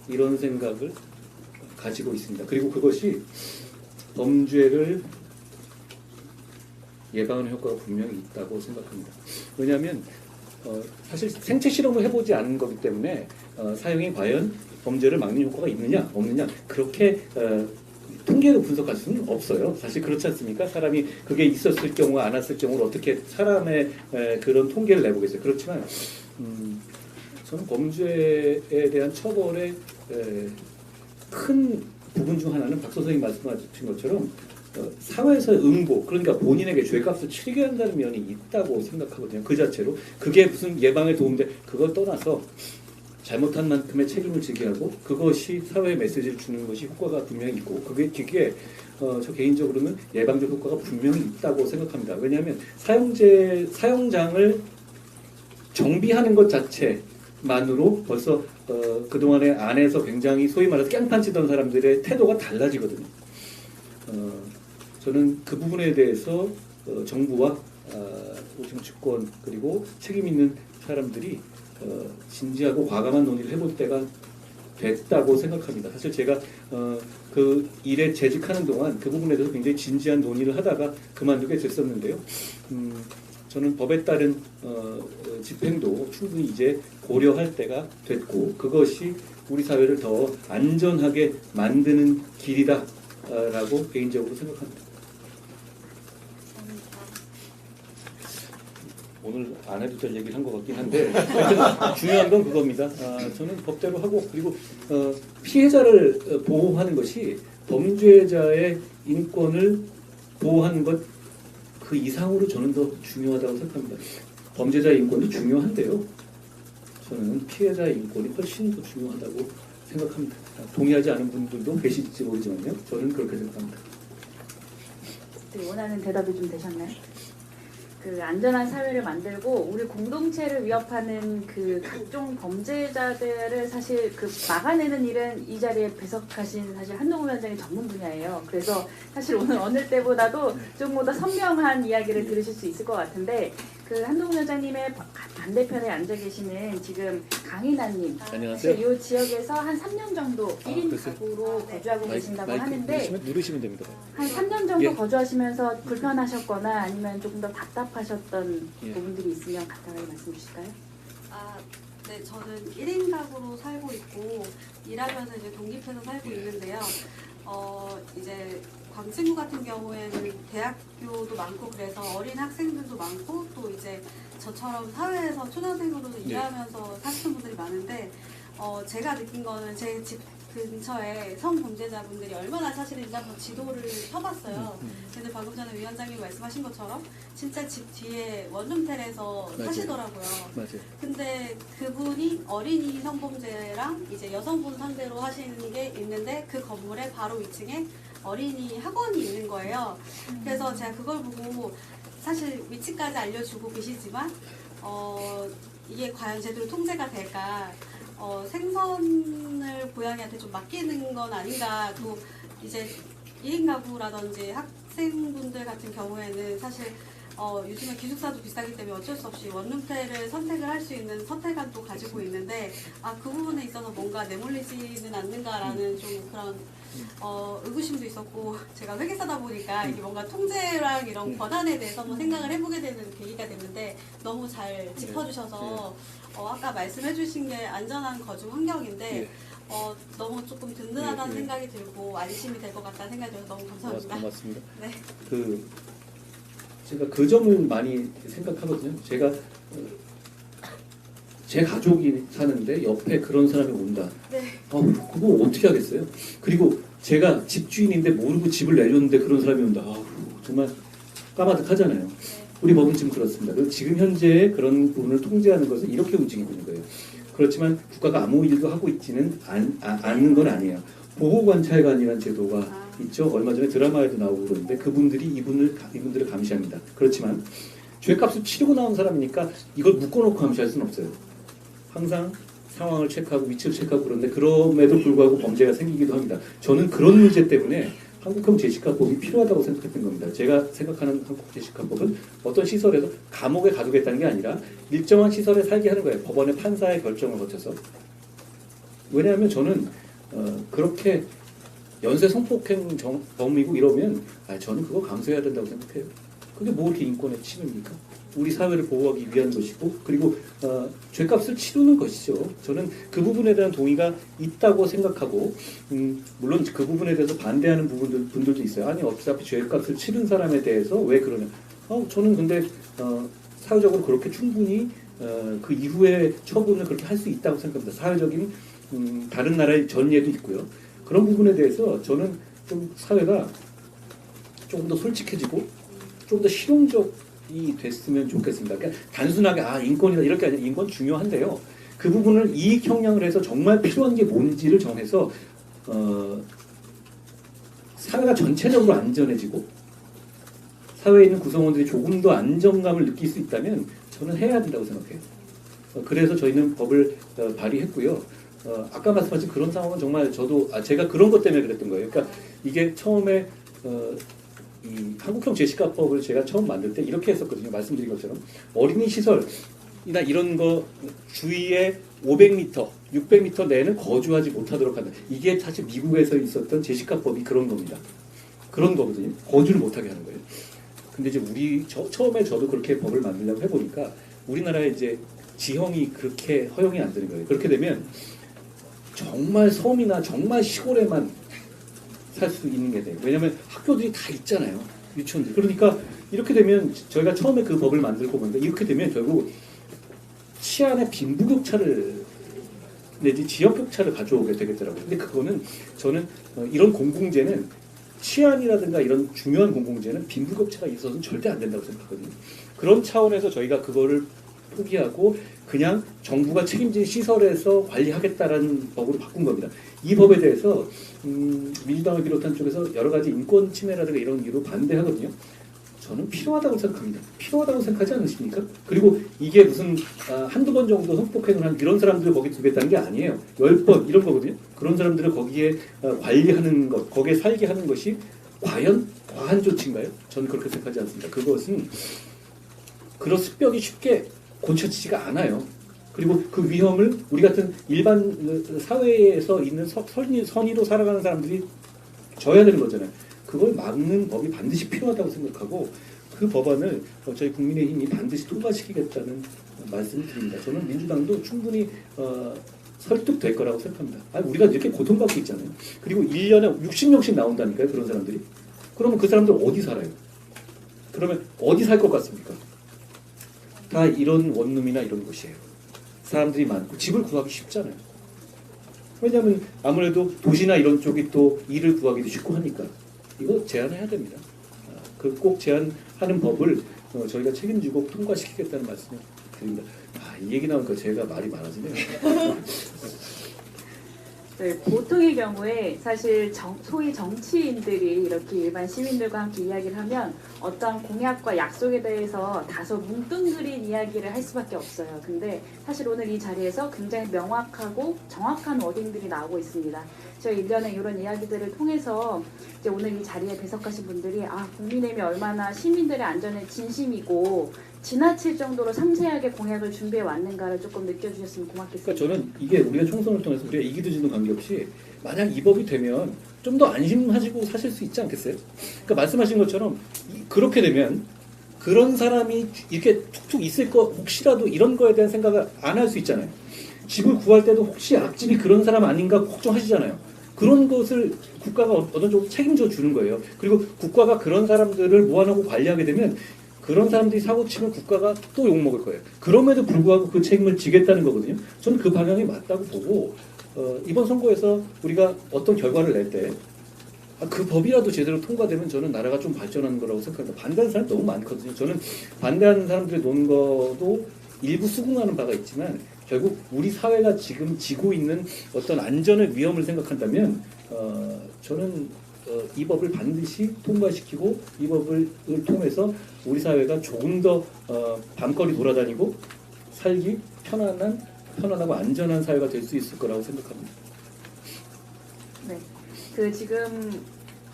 이런 생각을 가지고 있습니다. 그리고 그것이 범죄를 예방하는 효과가 분명히 있다고 생각합니다. 왜냐하면 사실 생체 실험을 해보지 않은 거기 때문에 사용이 과연 범죄를 막는 효과가 있느냐 없느냐 그렇게 통계로 분석할 수는 없어요. 사실 그렇지 않습니까? 사람이 그게 있었을 경우 안 왔을 경우를 어떻게 사람의 그런 통계를 내보겠어요. 그렇지만 저는 범죄에 대한 처벌의 큰 부분 중 하나는 박 선생님이 말씀하신 것처럼 사회에서의 응보, 그러니까 본인에게 죄값을 치르게 한다는 면이 있다고 생각하거든요. 그 자체로. 그게 무슨 예방에 도움돼, 그걸 떠나서 잘못한 만큼의 책임을 지게 하고 그것이 사회에 메시지를 주는 것이 효과가 분명히 있고 그게 저 개인적으로는 예방적 효과가 분명히 있다고 생각합니다. 왜냐하면 사용장을 정비하는 것 자체만으로 벌써 그동안에 안에서 굉장히 소위 말해서 깽판 치던 사람들의 태도가 달라지거든요. 저는 그 부분에 대해서 정부와 정치권 그리고 책임 있는 사람들이 진지하고 과감한 논의를 해볼 때가 됐다고 생각합니다. 사실 제가 그 일에 재직하는 동안 그 부분에 대해서 굉장히 진지한 논의를 하다가 그만두게 됐었는데요. 저는 법에 따른 집행도 충분히 이제 고려할 때가 됐고 그것이 우리 사회를 더 안전하게 만드는 길이다라고 개인적으로 생각합니다. 오늘 안 해도 될 얘기를 한 것 같긴 한데 중요한 건 그겁니다. 저는 법대로 하고 그리고 피해자를 보호하는 것이 범죄자의 인권을 보호하는 것 그 이상으로 저는 더 중요하다고 생각합니다. 범죄자의 인권도 중요한데요. 저는 피해자의 인권이 훨씬 더 중요하다고 생각합니다. 동의하지 않은 분들도 계실지 모르지만요. 저는 그렇게 생각합니다. 원하는 대답이 좀 되셨나요? 그 안전한 사회를 만들고 우리 공동체를 위협하는 그 각종 범죄자들을 사실 그 막아내는 일은 이 자리에 배석하신 사실 한동훈 위원장의 전문 분야예요. 그래서 사실 오늘 어느 때보다도 조금 더 선명한 이야기를 들으실 수 있을 것 같은데 그 한동훈 위원장님의 반대편에 앉아 계시는 지금 강인아님 안녕하세요. 이 지역에서 한 3년 정도 1인 가구로 거주하고 계신다고 하는데 누르시면 됩니다. 한 3년 정도 거주하시면서 불편하셨거나 아니면 조금 더 답답하셨던 부분들이 있으면 간단하게 말씀 주실까요? 네, 저는 1인 가구로 살고 있고 일하면서 이제 독립해서 살고 있는데요. 이제 광진구 같은 경우에는 대학교도 많고 그래서 어린 학생들도 많고 또 이제 저처럼 사회에서 초년생으로도 일하면서 사시는 분들이 많은데 제가 느낀 거는 제 집 근처에 성범죄자분들이 얼마나 사실은지 한번 지도를 펴봤어요. 근데 방금 전에 위원장님이 말씀하신 것처럼 진짜 집 뒤에 원룸텔에서 사시더라고요. 맞아요. 근데 그분이 어린이 성범죄랑 이제 여성분 상대로 하시는 게 있는데 그 건물에 바로 2층에 어린이 학원이 있는 거예요. 그래서 제가 그걸 보고 사실 위치까지 알려주고 계시지만 이게 과연 제대로 통제가 될까? 생선을 고양이한테 좀 맡기는 건 아닌가. 또 이제 1인 가구라든지 학생분들 같은 경우에는 사실 요즘에 기숙사도 비싸기 때문에 어쩔 수 없이 원룸텔을 선택을 할 수 있는 선택안도 가지고 있는데 그 부분에 있어서 뭔가 내몰리지는 않는가라는 좀 그런 의구심도 있었고 제가 회계사다 보니까 이게 뭔가 통제랑 이런 권한에 대해서 한번 생각을 해보게 되는 계기가 됐는데 너무 잘 짚어주셔서 아까 말씀해주신 게 안전한 거주 환경인데 너무 조금 든든하다는 생각이 들고 안심이 될 것 같다는 생각이 들어서 너무 감사합니다. 고맙습니다. 네. 제가 그 점을 많이 생각하거든요. 제가 제 가족이 사는데 옆에 그런 사람이 온다. 네. 그거 어떻게 하겠어요? 그리고 제가 집주인인데 모르고 집을 내줬는데 그런 사람이 온다. 정말 까마득하잖아요. 우리 법은 지금 그렇습니다. 그리고 지금 현재 그런 부분을 통제하는 것은 이렇게 움직이고 있는 거예요. 그렇지만 국가가 아무 일도 하고 있지는 않는 건 아니에요. 보호관찰관이라는 제도가 있죠. 얼마 전에 드라마에도 나오고 그러는데 그분들이 이분들을 감시합니다. 그렇지만 죄값을 치르고 나온 사람이니까 이걸 묶어놓고 감시할 수는 없어요. 항상 상황을 체크하고 위치를 체크하고 그런데 그럼에도 불구하고 범죄가 생기기도 합니다. 저는 그런 문제 때문에 한국형 제시카법이 필요하다고 생각했던 겁니다. 제가 생각하는 한국 제시카법은 어떤 시설에서 감옥에 가두겠다는 게 아니라 일정한 시설에 살게 하는 거예요. 법원의 판사의 결정을 거쳐서. 왜냐하면 저는 그렇게 연쇄 성폭행 범이고 이러면 저는 그거 감수해야 된다고 생각해요. 그게 뭐 이렇게 인권의 침해입니까? 우리 사회를 보호하기 위한 것이고 그리고 죄값을 치르는 것이죠. 저는 그 부분에 대한 동의가 있다고 생각하고 물론 그 부분에 대해서 반대하는 분들도 있어요. 아니 어차피 죄값을 치른 사람에 대해서 왜 그러냐. 저는 근데 사회적으로 그렇게 충분히 그 이후에 처분을 그렇게 할 수 있다고 생각합니다. 사회적인 다른 나라의 전례도 있고요. 그런 부분에 대해서 저는 좀 사회가 조금 더 솔직해지고 좀 더 실용적이 됐으면 좋겠습니다. 그러니까 단순하게 인권이다 이렇게 아니라 인권 중요한데요. 그 부분을 이익 형량을 해서 정말 필요한 게 뭔지를 정해서 사회가 전체적으로 안전해지고 사회에 있는 구성원들이 조금 더 안정감을 느낄 수 있다면 저는 해야 된다고 생각해요. 그래서 저희는 법을 발의했고요. 아까 말씀하신 그런 상황은 정말 저도 제가 그런 것 때문에 그랬던 거예요. 그러니까 이게 처음에 이 한국형 제시카법을 제가 처음 만들 때 이렇게 했었거든요. 말씀드린 것처럼 어린이 시설이나 이런 거 주위에 500m, 600m 내에는 거주하지 못하도록 한다. 이게 사실 미국에서 있었던 제시카법이 그런 겁니다. 그런 거거든요. 거주를 못하게 하는 거예요. 근데 이제 처음에 저도 그렇게 법을 만들려고 해보니까 우리나라에 이제 지형이 그렇게 허용이 안 되는 거예요. 그렇게 되면 정말 섬이나 정말 시골에만 살 수 있는 게 돼요. 왜냐하면 학교들이 다 있잖아요. 유치원들. 그러니까 이렇게 되면 저희가 처음에 그 법을 만들고 보니까 이렇게 되면 결국 치안의 빈부격차를 내지 지역격차를 가져오게 되겠더라고요. 근데 그거는 저는 이런 공공재는 치안이라든가 이런 중요한 공공재는 빈부격차가 있어서는 절대 안 된다고 생각하거든요. 그런 차원에서 저희가 그거를 포기하고 그냥 정부가 책임진 시설에서 관리하겠다라는 법으로 바꾼 겁니다. 이 법에 대해서 민주당을 비롯한 쪽에서 여러 가지 인권 침해라든가 이런 이유로 반대하거든요. 저는 필요하다고 생각합니다. 필요하다고 생각하지 않으십니까? 그리고 이게 무슨 한두 번 정도 성폭행을 한 이런 사람들을 거기 두겠다는 게 아니에요. 10번 이런 거거든요. 그런 사람들을 거기에 관리하는 것, 거기에 살게 하는 것이 과연 과한 조치인가요? 저는 그렇게 생각하지 않습니다. 그것은 그런 습벽이 쉽게 고쳐지지가 않아요. 그리고 그 위험을 우리 같은 일반 사회에서 있는 선의로 살아가는 사람들이 져야 되는 거잖아요. 그걸 막는 법이 반드시 필요하다고 생각하고 그 법안을 저희 국민의힘이 반드시 통과시키겠다는 말씀을 드립니다. 저는 민주당도 충분히 설득될 거라고 생각합니다. 우리가 이렇게 고통받고 있잖아요. 그리고 1년에 60명씩 나온다니까요. 그런 사람들이. 그러면 그 사람들 어디 살아요? 그러면 어디 살 것 같습니까? 다 이런 원룸이나 이런 곳이에요. 사람들이 많고 집을 구하기 쉽잖아요. 왜냐하면 아무래도 도시나 이런 쪽이 또 일을 구하기도 쉽고 하니까 이거 제한해야 됩니다. 그 꼭 제한하는 법을 저희가 책임지고 통과시키겠다는 말씀을 드립니다. 이 얘기 나오니까 제가 말이 많아지네요. 네, 보통의 경우에 사실 소위 정치인들이 이렇게 일반 시민들과 함께 이야기를 하면 어떤 공약과 약속에 대해서 다소 뭉뚱그린 이야기를 할 수밖에 없어요. 근데 사실 오늘 이 자리에서 굉장히 명확하고 정확한 워딩들이 나오고 있습니다. 저희 일련의 이런 이야기들을 통해서 이제 오늘 이 자리에 배석하신 분들이 국민의힘이 얼마나 시민들의 안전에 진심이고 지나칠 정도로 섬세하게 공약을 준비해 왔는가를 조금 느껴주셨으면 고맙겠습니다. 그러니까 저는 이게 우리가 총선을 통해서 우리가 이기도 지는 관계없이 만약 이 법이 되면 좀 더 안심하시고 사실 수 있지 않겠어요? 그러니까 말씀하신 것처럼 그렇게 되면 그런 사람이 이렇게 툭툭 있을 거 혹시라도 이런 거에 대한 생각을 안 할 수 있잖아요. 집을 구할 때도 혹시 앞집이 그런 사람 아닌가 걱정하시잖아요. 그런 것을 국가가 어느 정도 책임져 주는 거예요. 그리고 국가가 그런 사람들을 모아놓고 관리하게 되면 그런 사람들이 사고 치면 국가가 또 욕먹을 거예요. 그럼에도 불구하고 그 책임을 지겠다는 거거든요. 저는 그 방향이 맞다고 보고 이번 선거에서 우리가 어떤 결과를 낼 때 그 법이라도 제대로 통과되면 저는 나라가 좀 발전하는 거라고 생각합니다. 반대하는 사람이 너무 많거든요. 저는 반대하는 사람들의 논거도 일부 수긍하는 바가 있지만 결국 우리 사회가 지금 지고 있는 어떤 안전의 위험을 생각한다면 저는 이 법을 반드시 통과시키고 이 법을 통해서 우리 사회가 조금 더 밤거리 돌아다니고 살기 편안하고 안전한 사회가 될 수 있을 거라고 생각합니다. 네. 그 지금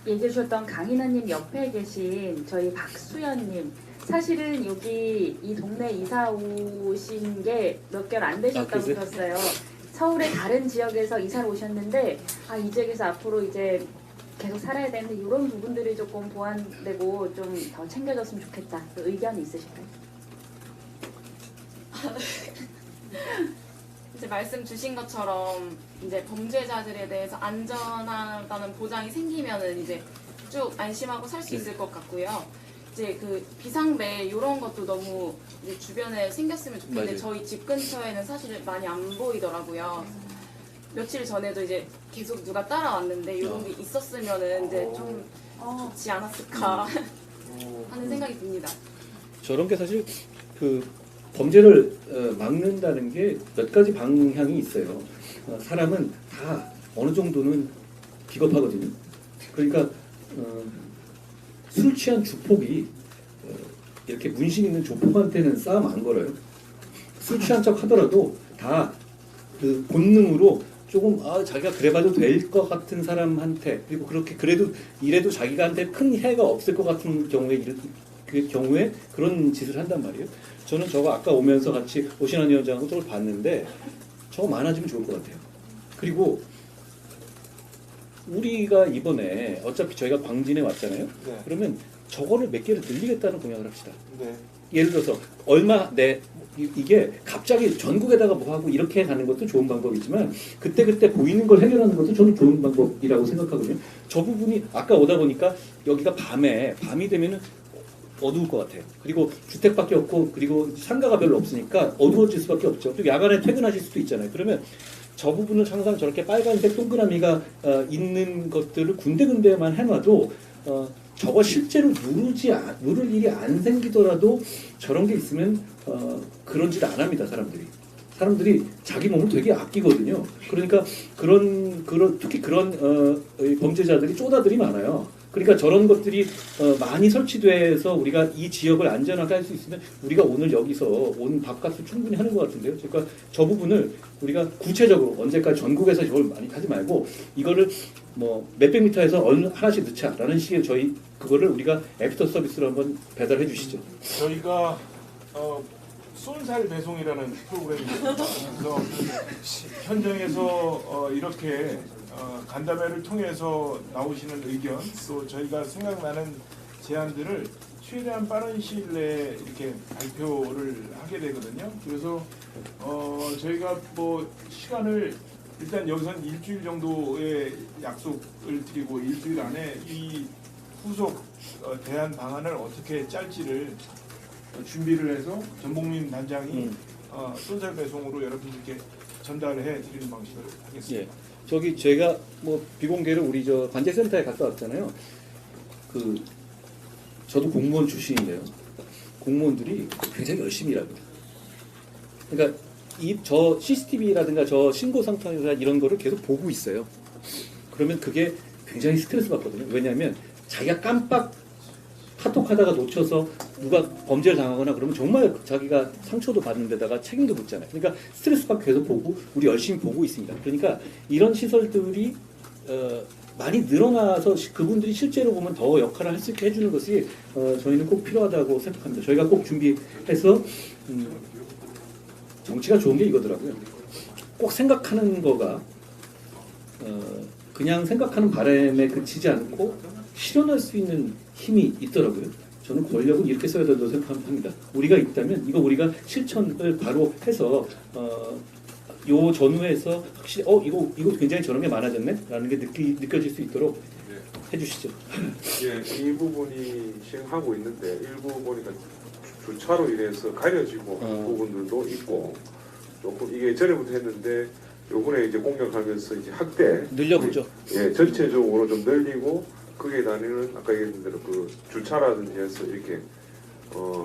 얘기해 주셨던 강인하님 옆에 계신 저희 박수연님, 사실은 여기 이 동네 이사 오신 게 몇 개월 안 되셨다고 들었어요. 서울의 다른 지역에서 이사를 오셨는데 이 지역에서 앞으로 이제 계속 살아야 되는데 이런 부분들이 조금 보완되고 좀 더 챙겨졌으면 좋겠다. 그 의견이 있으실까요? 이제 말씀 주신 것처럼 이제 범죄자들에 대해서 안전하다는 보장이 생기면은 이제 쭉 안심하고 살 수 있을 것 같고요. 이제 그 비상벨 이런 것도 너무 이제 주변에 생겼으면 좋겠는데 맞아요. 저희 집 근처에는 사실 많이 안 보이더라고요. 며칠 전에도 이제 계속 누가 따라왔는데 이런 게 있었으면은 이제 좀 좋지 않았을까 하는 생각이 듭니다. 저런 게 사실 그 범죄를 막는다는 게 몇 가지 방향이 있어요. 사람은 다 어느 정도는 비겁하거든요. 그러니까 술 취한 주폭이 이렇게 문신 있는 조폭한테는 싸움 안 걸어요. 술 취한 척 하더라도 다 그 본능으로 조금 자기가 그래봐도 될 것 같은 사람한테, 그리고 그렇게 그래도 이래도 자기가한테 큰 해가 없을 것 같은 경우에 그런 짓을 한단 말이에요. 저는 저거 아까 오면서 같이 오신환 위원장하고 저걸 봤는데 저거 많아지면 좋을 것 같아요. 그리고 우리가 이번에 어차피 저희가 광진에 왔잖아요. 네. 그러면 저거를 몇 개를 늘리겠다는 공약을 합시다. 네. 예를 들어서 이게 갑자기 전국에다가 뭐 하고 이렇게 가는 것도 좋은 방법이지만 그때 보이는 걸 해결하는 것도 저는 좋은 방법이라고 생각하거든요. 저 부분이 아까 오다 보니까 여기가 밤이 되면은 어두울 것 같아요. 그리고 주택밖에 없고 그리고 상가가 별로 없으니까 어두워질 수밖에 없죠. 또 야간에 퇴근하실 수도 있잖아요. 그러면 저 부분을 항상 저렇게 빨간색 동그라미가 있는 것들을 군데군데만 해놔도 저거 실제로 누를 일이 안 생기더라도 저런 게 있으면 그런 짓 안 합니다. 사람들이 자기 몸을 되게 아끼거든요. 그러니까 특히 그런 범죄자들이 쪼다들이 많아요. 그러니까 저런 것들이 많이 설치돼서 우리가 이 지역을 안전하게 할 수 있으면 우리가 오늘 여기서 온 밥값을 충분히 하는 것 같은데요. 그러니까 저 부분을 우리가 구체적으로 언제까지 전국에서 저걸 많이 하지 말고 이거를 뭐 몇백 미터에서 하나씩 넣자라는 식의 저희 그거를 우리가 애프터 서비스로 한번 배달해 주시죠. 저희가 쏜살 배송이라는 프로그램이 있습니다. 그래서 현장에서 이렇게 간담회를 통해서 나오시는 의견, 또 저희가 생각나는 제안들을 최대한 빠른 시일 내에 이렇게 발표를 하게 되거든요. 그래서 저희가 뭐 시간을 일단 여기선 일주일 정도의 약속을 드리고 일주일 안에 이 후속 대안 방안을 어떻게 짤지를 준비를 해서 전복민 단장이 쏜살 배송으로 여러분들께 전달을 해 드리는 방식을 하겠습니다. 예. 저기 제가 뭐 비공개로 우리 저 관제센터에 갔다 왔잖아요. 저도 공무원 출신인데요. 공무원들이 굉장히 열심히 일합니다. 그러니까 저 CCTV라든가 저 신고 상태나 이런 거를 계속 보고 있어요. 그러면 그게 굉장히 스트레스 받거든요. 왜냐하면 자기가 깜빡 카톡하다가 놓쳐서 누가 범죄를 당하거나 그러면 정말 자기가 상처도 받는 데다가 책임도 묻잖아요. 그러니까 스트레스 받고 계속 보고 우리 열심히 보고 있습니다. 그러니까 이런 시설들이 많이 늘어나서 그분들이 실제로 보면 더 역할을 할 수 있게 해주는 것이 저희는 꼭 필요하다고 생각합니다. 저희가 꼭 준비해서 정치가 좋은 게 이거더라고요. 꼭 생각하는 거가 그냥 생각하는 바람에 그치지 않고 실현할 수 있는 힘이 있더라고요. 저는 권력은 이렇게 써야 된다고 생각합니다. 우리가 있다면 우리가 실천을 바로 해서 요 전후에서 확실히 이거 굉장히 저런 게 많아졌네 라는 게 느껴질 수 있도록 해주시죠. 예, 이 부분이 시행하고 있는데 일부 보니까 주차로 인해서 가려지고 부분들도 있고 조금 이게 전에부터 했는데 요번에 이제 공격하면서 이제 확대 늘려보죠. 예, 전체적으로 좀 늘리고 거기에 다니는 아까 얘기했던 대로 그 주차라든지 해서 이렇게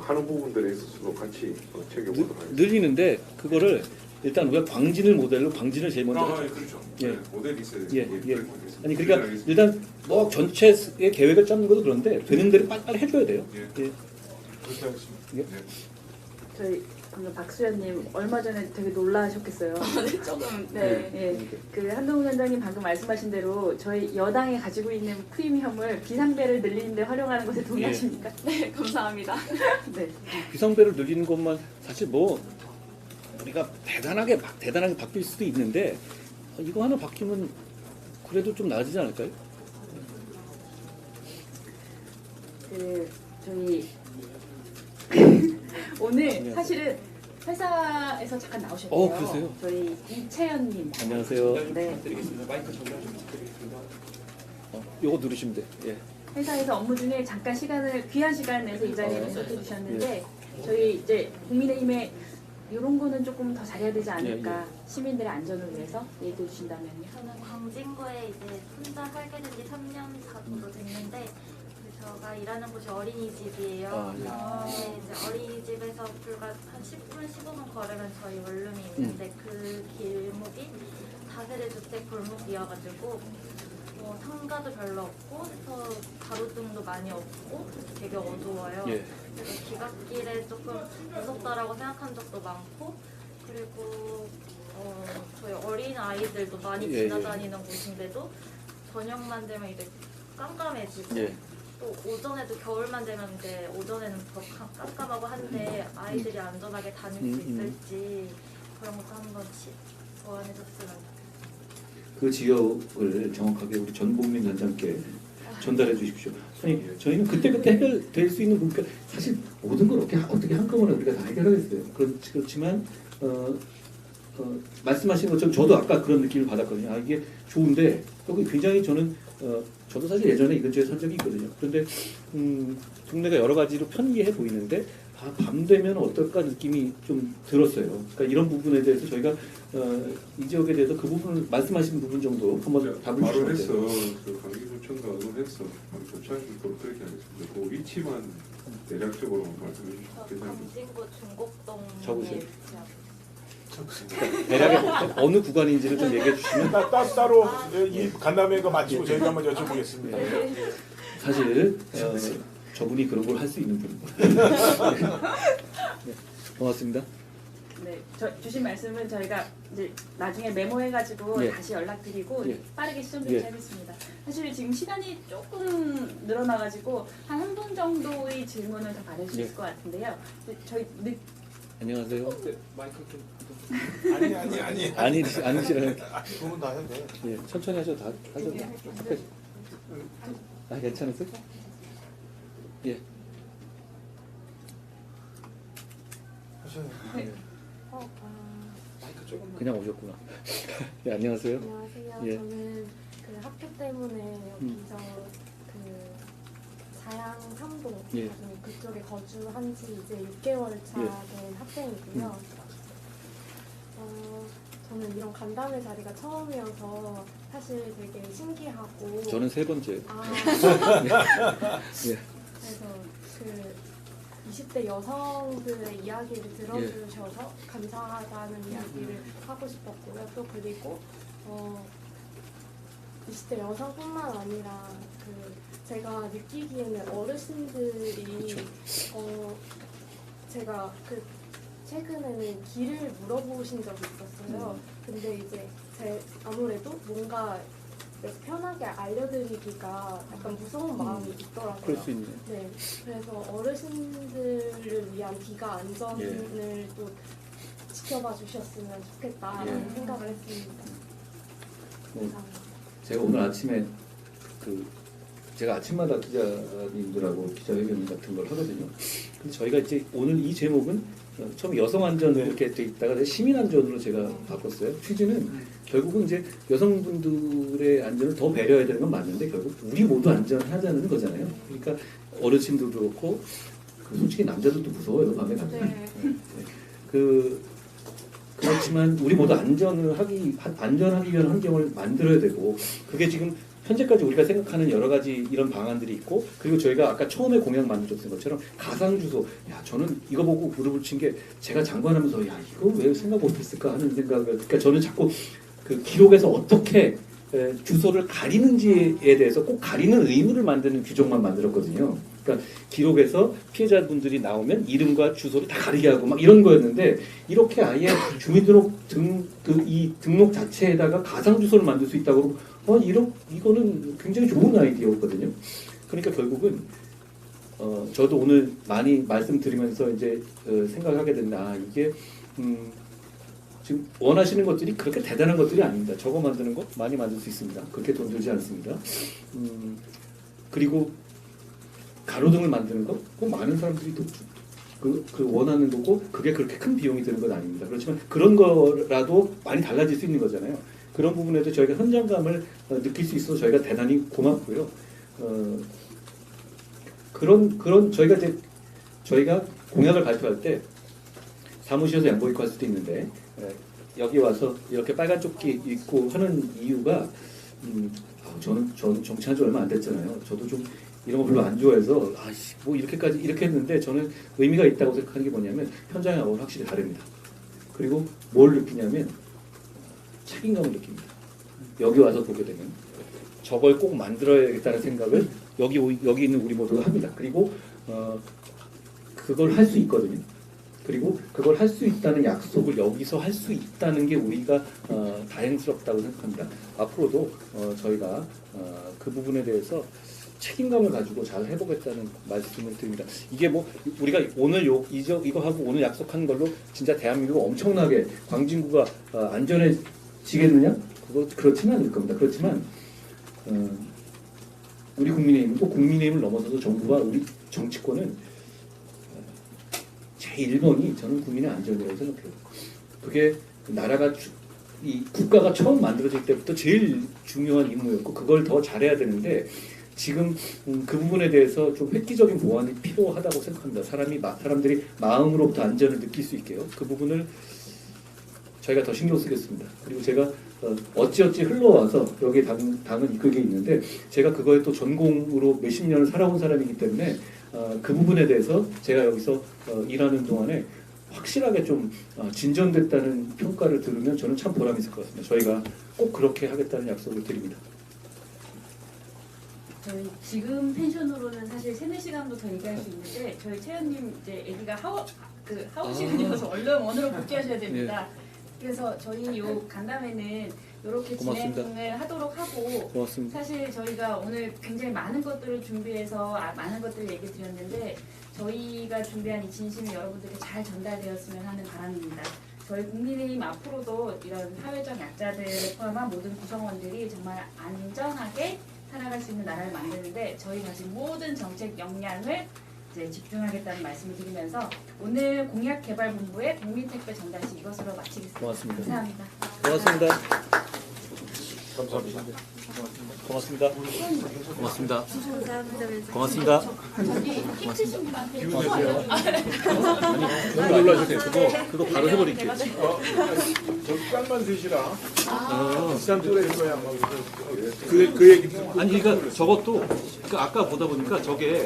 하는 부분들에 있어서도 같이 챙겨보도록 하겠습니다. 늘리는데 그거를 일단 우리가 광진을 모델로 광진을 제일 먼저 하죠. 그렇죠. 예. 모델이 있어야 예, 돼요. 예. 아니 그러니까 일단 뭐 전체의 계획을 짜는 것도 그런데 되는 대로 빨리빨리 해줘야 돼요. 예. 예. 그렇게 하겠습니다. 예. 저희 방금 박수현님 얼마 전에 되게 놀라셨겠어요. 네, 조금 네. 예, 그 한동훈 위원장님 방금 말씀하신 대로 저희 여당이 가지고 있는 프리미엄을 비상배를 늘리는 데 활용하는 것에 동의하십니까? 네, 감사합니다. 네. 비상배를 늘리는 것만 사실 뭐 우리가 대단하게 바뀔 수도 있는데 이거 하나 바뀌면 그래도 좀 나아지지 않을까요? 그 저희 오늘 사실은 회사에서 잠깐 나오셨대요. 그러세요? 저희 이채연님. 안녕하세요. 네. 마이크 전달 좀 부탁드리겠습니다. 요거 누르시면 돼. 예. 회사에서 업무 중에 잠깐 귀한 시간을 내서 이 자리에 소개해 주셨는데 저희 이제 국민의힘에 이런 거는 조금 더 잘해야 되지 않을까 시민들의 안전을 위해서 얘기해 주신다면요. 저는 광진구에 이제 혼자 살게 된 지 3년 정도 됐는데 제가 일하는 곳이 어린이집이에요. 네, 이제 어린이집에서 불과 한 10분, 15분 걸으면 저희 원룸이 있는데 그 길목이 다세대 주택 골목이어가지고 상가도 별로 없고 해서 가로등도 많이 없고 되게 어두워요. 예. 그래서 귀갓길에 조금 무섭다라고 생각한 적도 많고 그리고 저희 어린 아이들도 많이 지나다니는 곳인데도 저녁만 되면 이제 깜깜해지고 또 오전에도 겨울만 되면 이제 오전에는 더 깜깜하고 한데 아이들이 안전하게 다닐 수 있을지 그런 것도 한번 보완해줬으면 좋겠어요. 그 지역을 정확하게 우리 전복민 원장께 전달해 주십시오. 아니 저희는 그때그때 해결될 수 있는 부분 사실 모든 걸 어떻게 한꺼번에 우리가 다 해결하겠어요. 그렇지만 말씀하신 것처럼 저도 아까 그런 느낌을 받았거든요. 아 이게 좋은데 여기 굉장히 저는 저도 사실 예전에 이 근처에 산 적이 있거든요. 그런데 동네가 여러 가지로 편리해 보이는데 밤 되면 어떨까 느낌이 좀 들었어요. 그러니까 이런 부분에 대해서 저희가 이 지역에 대해서 그 부분을 말씀하신 부분 정도 한번 답을 바로 주시면 돼요. 해서 그 강기구청과 의논해서 바로 교체할 수 있도록 그렇게 하겠습니다. 그 위치만 대략적으로 말씀해 주시면 괜찮습니다. 광진구 중곡동 적으세요. 대략의 어느 구간인지를 좀 얘기해 주시면 따로 이 간담회 거 마치고 저희가 한번 여쭤보겠습니다. 사실 저분이 그런 걸 할 수 있는 분입니다. 네, 고맙습니다. 네, 주신 말씀은 저희가 이제 나중에 메모해가지고 예. 다시 연락드리고 예. 빠르게 시점 예. 조치하겠습니다. 사실 지금 시간이 조금 늘어나가지고 한 분 정도의 질문을 더 받을 수 예. 있을 것 같은데요. 저희 안녕하세요. 마이크 좀 아니시라는. 두분 다 해도 돼. 예, 천천히 하셔도 다 하셔도 돼. 괜찮으세요? 예. 마이크 조금만. 그냥 오셨구나. 예, 안녕하세요. 안녕하세요. 예. 저는 그 학교 때문에 여기서 그 자양 3동 예. 그쪽에 거주한 지 이제 6개월 차 된 학생이고요. 저는 이런 간담회 자리가 처음이어서 사실 되게 신기하고 저는 세 번째. 예. 그래서 그 20대 여성들의 이야기를 들어주셔서 감사하다는 이야기를 하고 싶었고요. 또 그리고 20대 여성뿐만 아니라 제가 느끼기에는 어르신들이 제가 최근에는 길을 물어보신 적이 있었어요. 근데 이제 아무래도 뭔가 편하게 알려드리기가 약간 무서운 마음이 있더라고요. 그럴 수 있네. 네, 그래서 어르신들을 위한 기가 안전을 또 지켜봐 주셨으면 좋겠다라는 생각을 했습니다. 감사합니다. 제가 오늘 아침에 제가 아침마다 기자님들하고 기자회견 같은 걸 하거든요. 근데 저희가 이제 오늘 이 제목은 처음 여성 안전 이렇게 돼 있다가 시민 안전으로 제가 바꿨어요. 취지는 결국은 이제 여성분들의 안전을 더 배려해야 되는 건 맞는데 결국 우리 모두 안전하자는 거잖아요. 그러니까 어르신들도 그렇고 솔직히 남자들도 무서워요. 밤에 가면. 그렇지만 우리 모두 안전하기 위한 환경을 만들어야 되고 그게 지금 현재까지 우리가 생각하는 여러 가지 이런 방안들이 있고, 그리고 저희가 아까 처음에 공약 만들었던 것처럼 가상주소, 야 저는 이거 보고 무릎을 친 게 제가 장관하면서 야 이거 왜 생각 못했을까 하는 생각을, 그러니까 저는 자꾸 그 기록에서 어떻게 주소를 가리는지에 대해서 꼭 가리는 의무를 만드는 규정만 만들었거든요. 그러니까 기록에서 피해자분들이 나오면 이름과 주소를 다 가리게 하고 막 이런 거였는데, 이렇게 아예 주민등록 등록 자체에다가 가상 주소를 만들 수 있다고 그러면 이거는 굉장히 좋은 아이디어거든요. 그러니까 결국은 저도 오늘 많이 말씀드리면서 이제 생각하게 된다. 이게 지금 원하시는 것들이 그렇게 대단한 것들이 아닙니다. 저거 만드는 거 많이 만들 수 있습니다. 그렇게 돈 들지 않습니다. 그리고 가로등을 만드는 거, 그 많은 사람들이 또 그 원하는 거고, 그게 그렇게 큰 비용이 드는 건 아닙니다. 그렇지만 그런 거라도 많이 달라질 수 있는 거잖아요. 그런 부분에도 저희가 현장감을 느낄 수 있어서 저희가 대단히 고맙고요. 그런 저희가 공약을 발표할 때 사무실에서 양복 입고 할 수도 있는데, 여기 와서 이렇게 빨간 조끼 입고 하는 이유가, 저는 정치한 지 얼마 안 됐잖아요. 저도 좀 이런 거 별로 안 좋아해서 뭐 이렇게 했는데, 저는 의미가 있다고 생각하는 게 뭐냐면 현장하고는 확실히 다릅니다. 그리고 뭘 느끼냐면 책임감을 느낍니다. 여기 와서 보게 되면 저걸 꼭 만들어야겠다는 생각을 여기 있는 우리 모두가 합니다. 그리고 그걸 할 수 있거든요. 그리고 그걸 할 수 있다는 약속을 여기서 할 수 있다는 게 우리가 다행스럽다고 생각합니다. 앞으로도 저희가 그 부분에 대해서 책임감을 가지고 잘 해보겠다는 말씀을 드립니다. 이게 뭐 우리가 오늘 이거 하고 오늘 약속한 걸로 진짜 대한민국 엄청나게 광진구가 안전해지겠느냐? 그렇지는 않을 겁니다. 그렇지만 우리 국민의힘, 또 국민의힘을 넘어서서 정부와 우리 정치권은 제1번이 저는 국민의 안전이라고 생각해요. 그게 나라가 이 국가가 처음 만들어질 때부터 제일 중요한 임무였고, 그걸 더 잘해야 되는데, 지금 그 부분에 대해서 좀 획기적인 보완이 필요하다고 생각합니다. 사람들이 마음으로부터 안전을 느낄 수 있게요. 그 부분을 저희가 더 신경 쓰겠습니다. 그리고 제가 어찌어찌 흘러와서 여기에 당은 이끌게 있는데, 제가 그거에 또 전공으로 몇십 년을 살아온 사람이기 때문에 그 부분에 대해서 제가 여기서 일하는 동안에 확실하게 좀 진전됐다는 평가를 들으면 저는 참 보람이 있을 것 같습니다. 저희가 꼭 그렇게 하겠다는 약속을 드립니다. 저희 지금 텐션으로는 사실 3-4시간도 더 얘기할 수 있는데, 저희 최현님 이제 애기가 하원 시간이어서 얼른 원으로 복귀하셔야 됩니다. 그래서 저희 요 간담회는 이렇게 진행을 하도록 하고, 고맙습니다. 사실 저희가 오늘 굉장히 많은 것들을 준비해서 많은 것들을 얘기 드렸는데, 저희가 준비한 이 진심이 여러분들께 잘 전달되었으면 하는 바람입니다. 저희 국민의힘 앞으로도 이런 사회적 약자들을 포함한 모든 구성원들이 정말 안전하게 살아갈 수 있는 나라를 만드는데 저희 가진 모든 정책 역량을 이제 집중하겠다는 말씀을 드리면서, 오늘 공약개발본부의 국민택배 전달식 이것으로 마치겠습니다. 고맙습니다. 감사합니다. 고맙습니다. 고맙습니다. 고맙습니다. 고맙습니다. 고맙습니다. 아니, 놀라셔도 돼요. 그거 바로 해버릴게요. 저 깡만 드시라. 비싼 또래 거야. 그 얘기. 아니, 그러니까 저것도 아까 보다 보니까 저게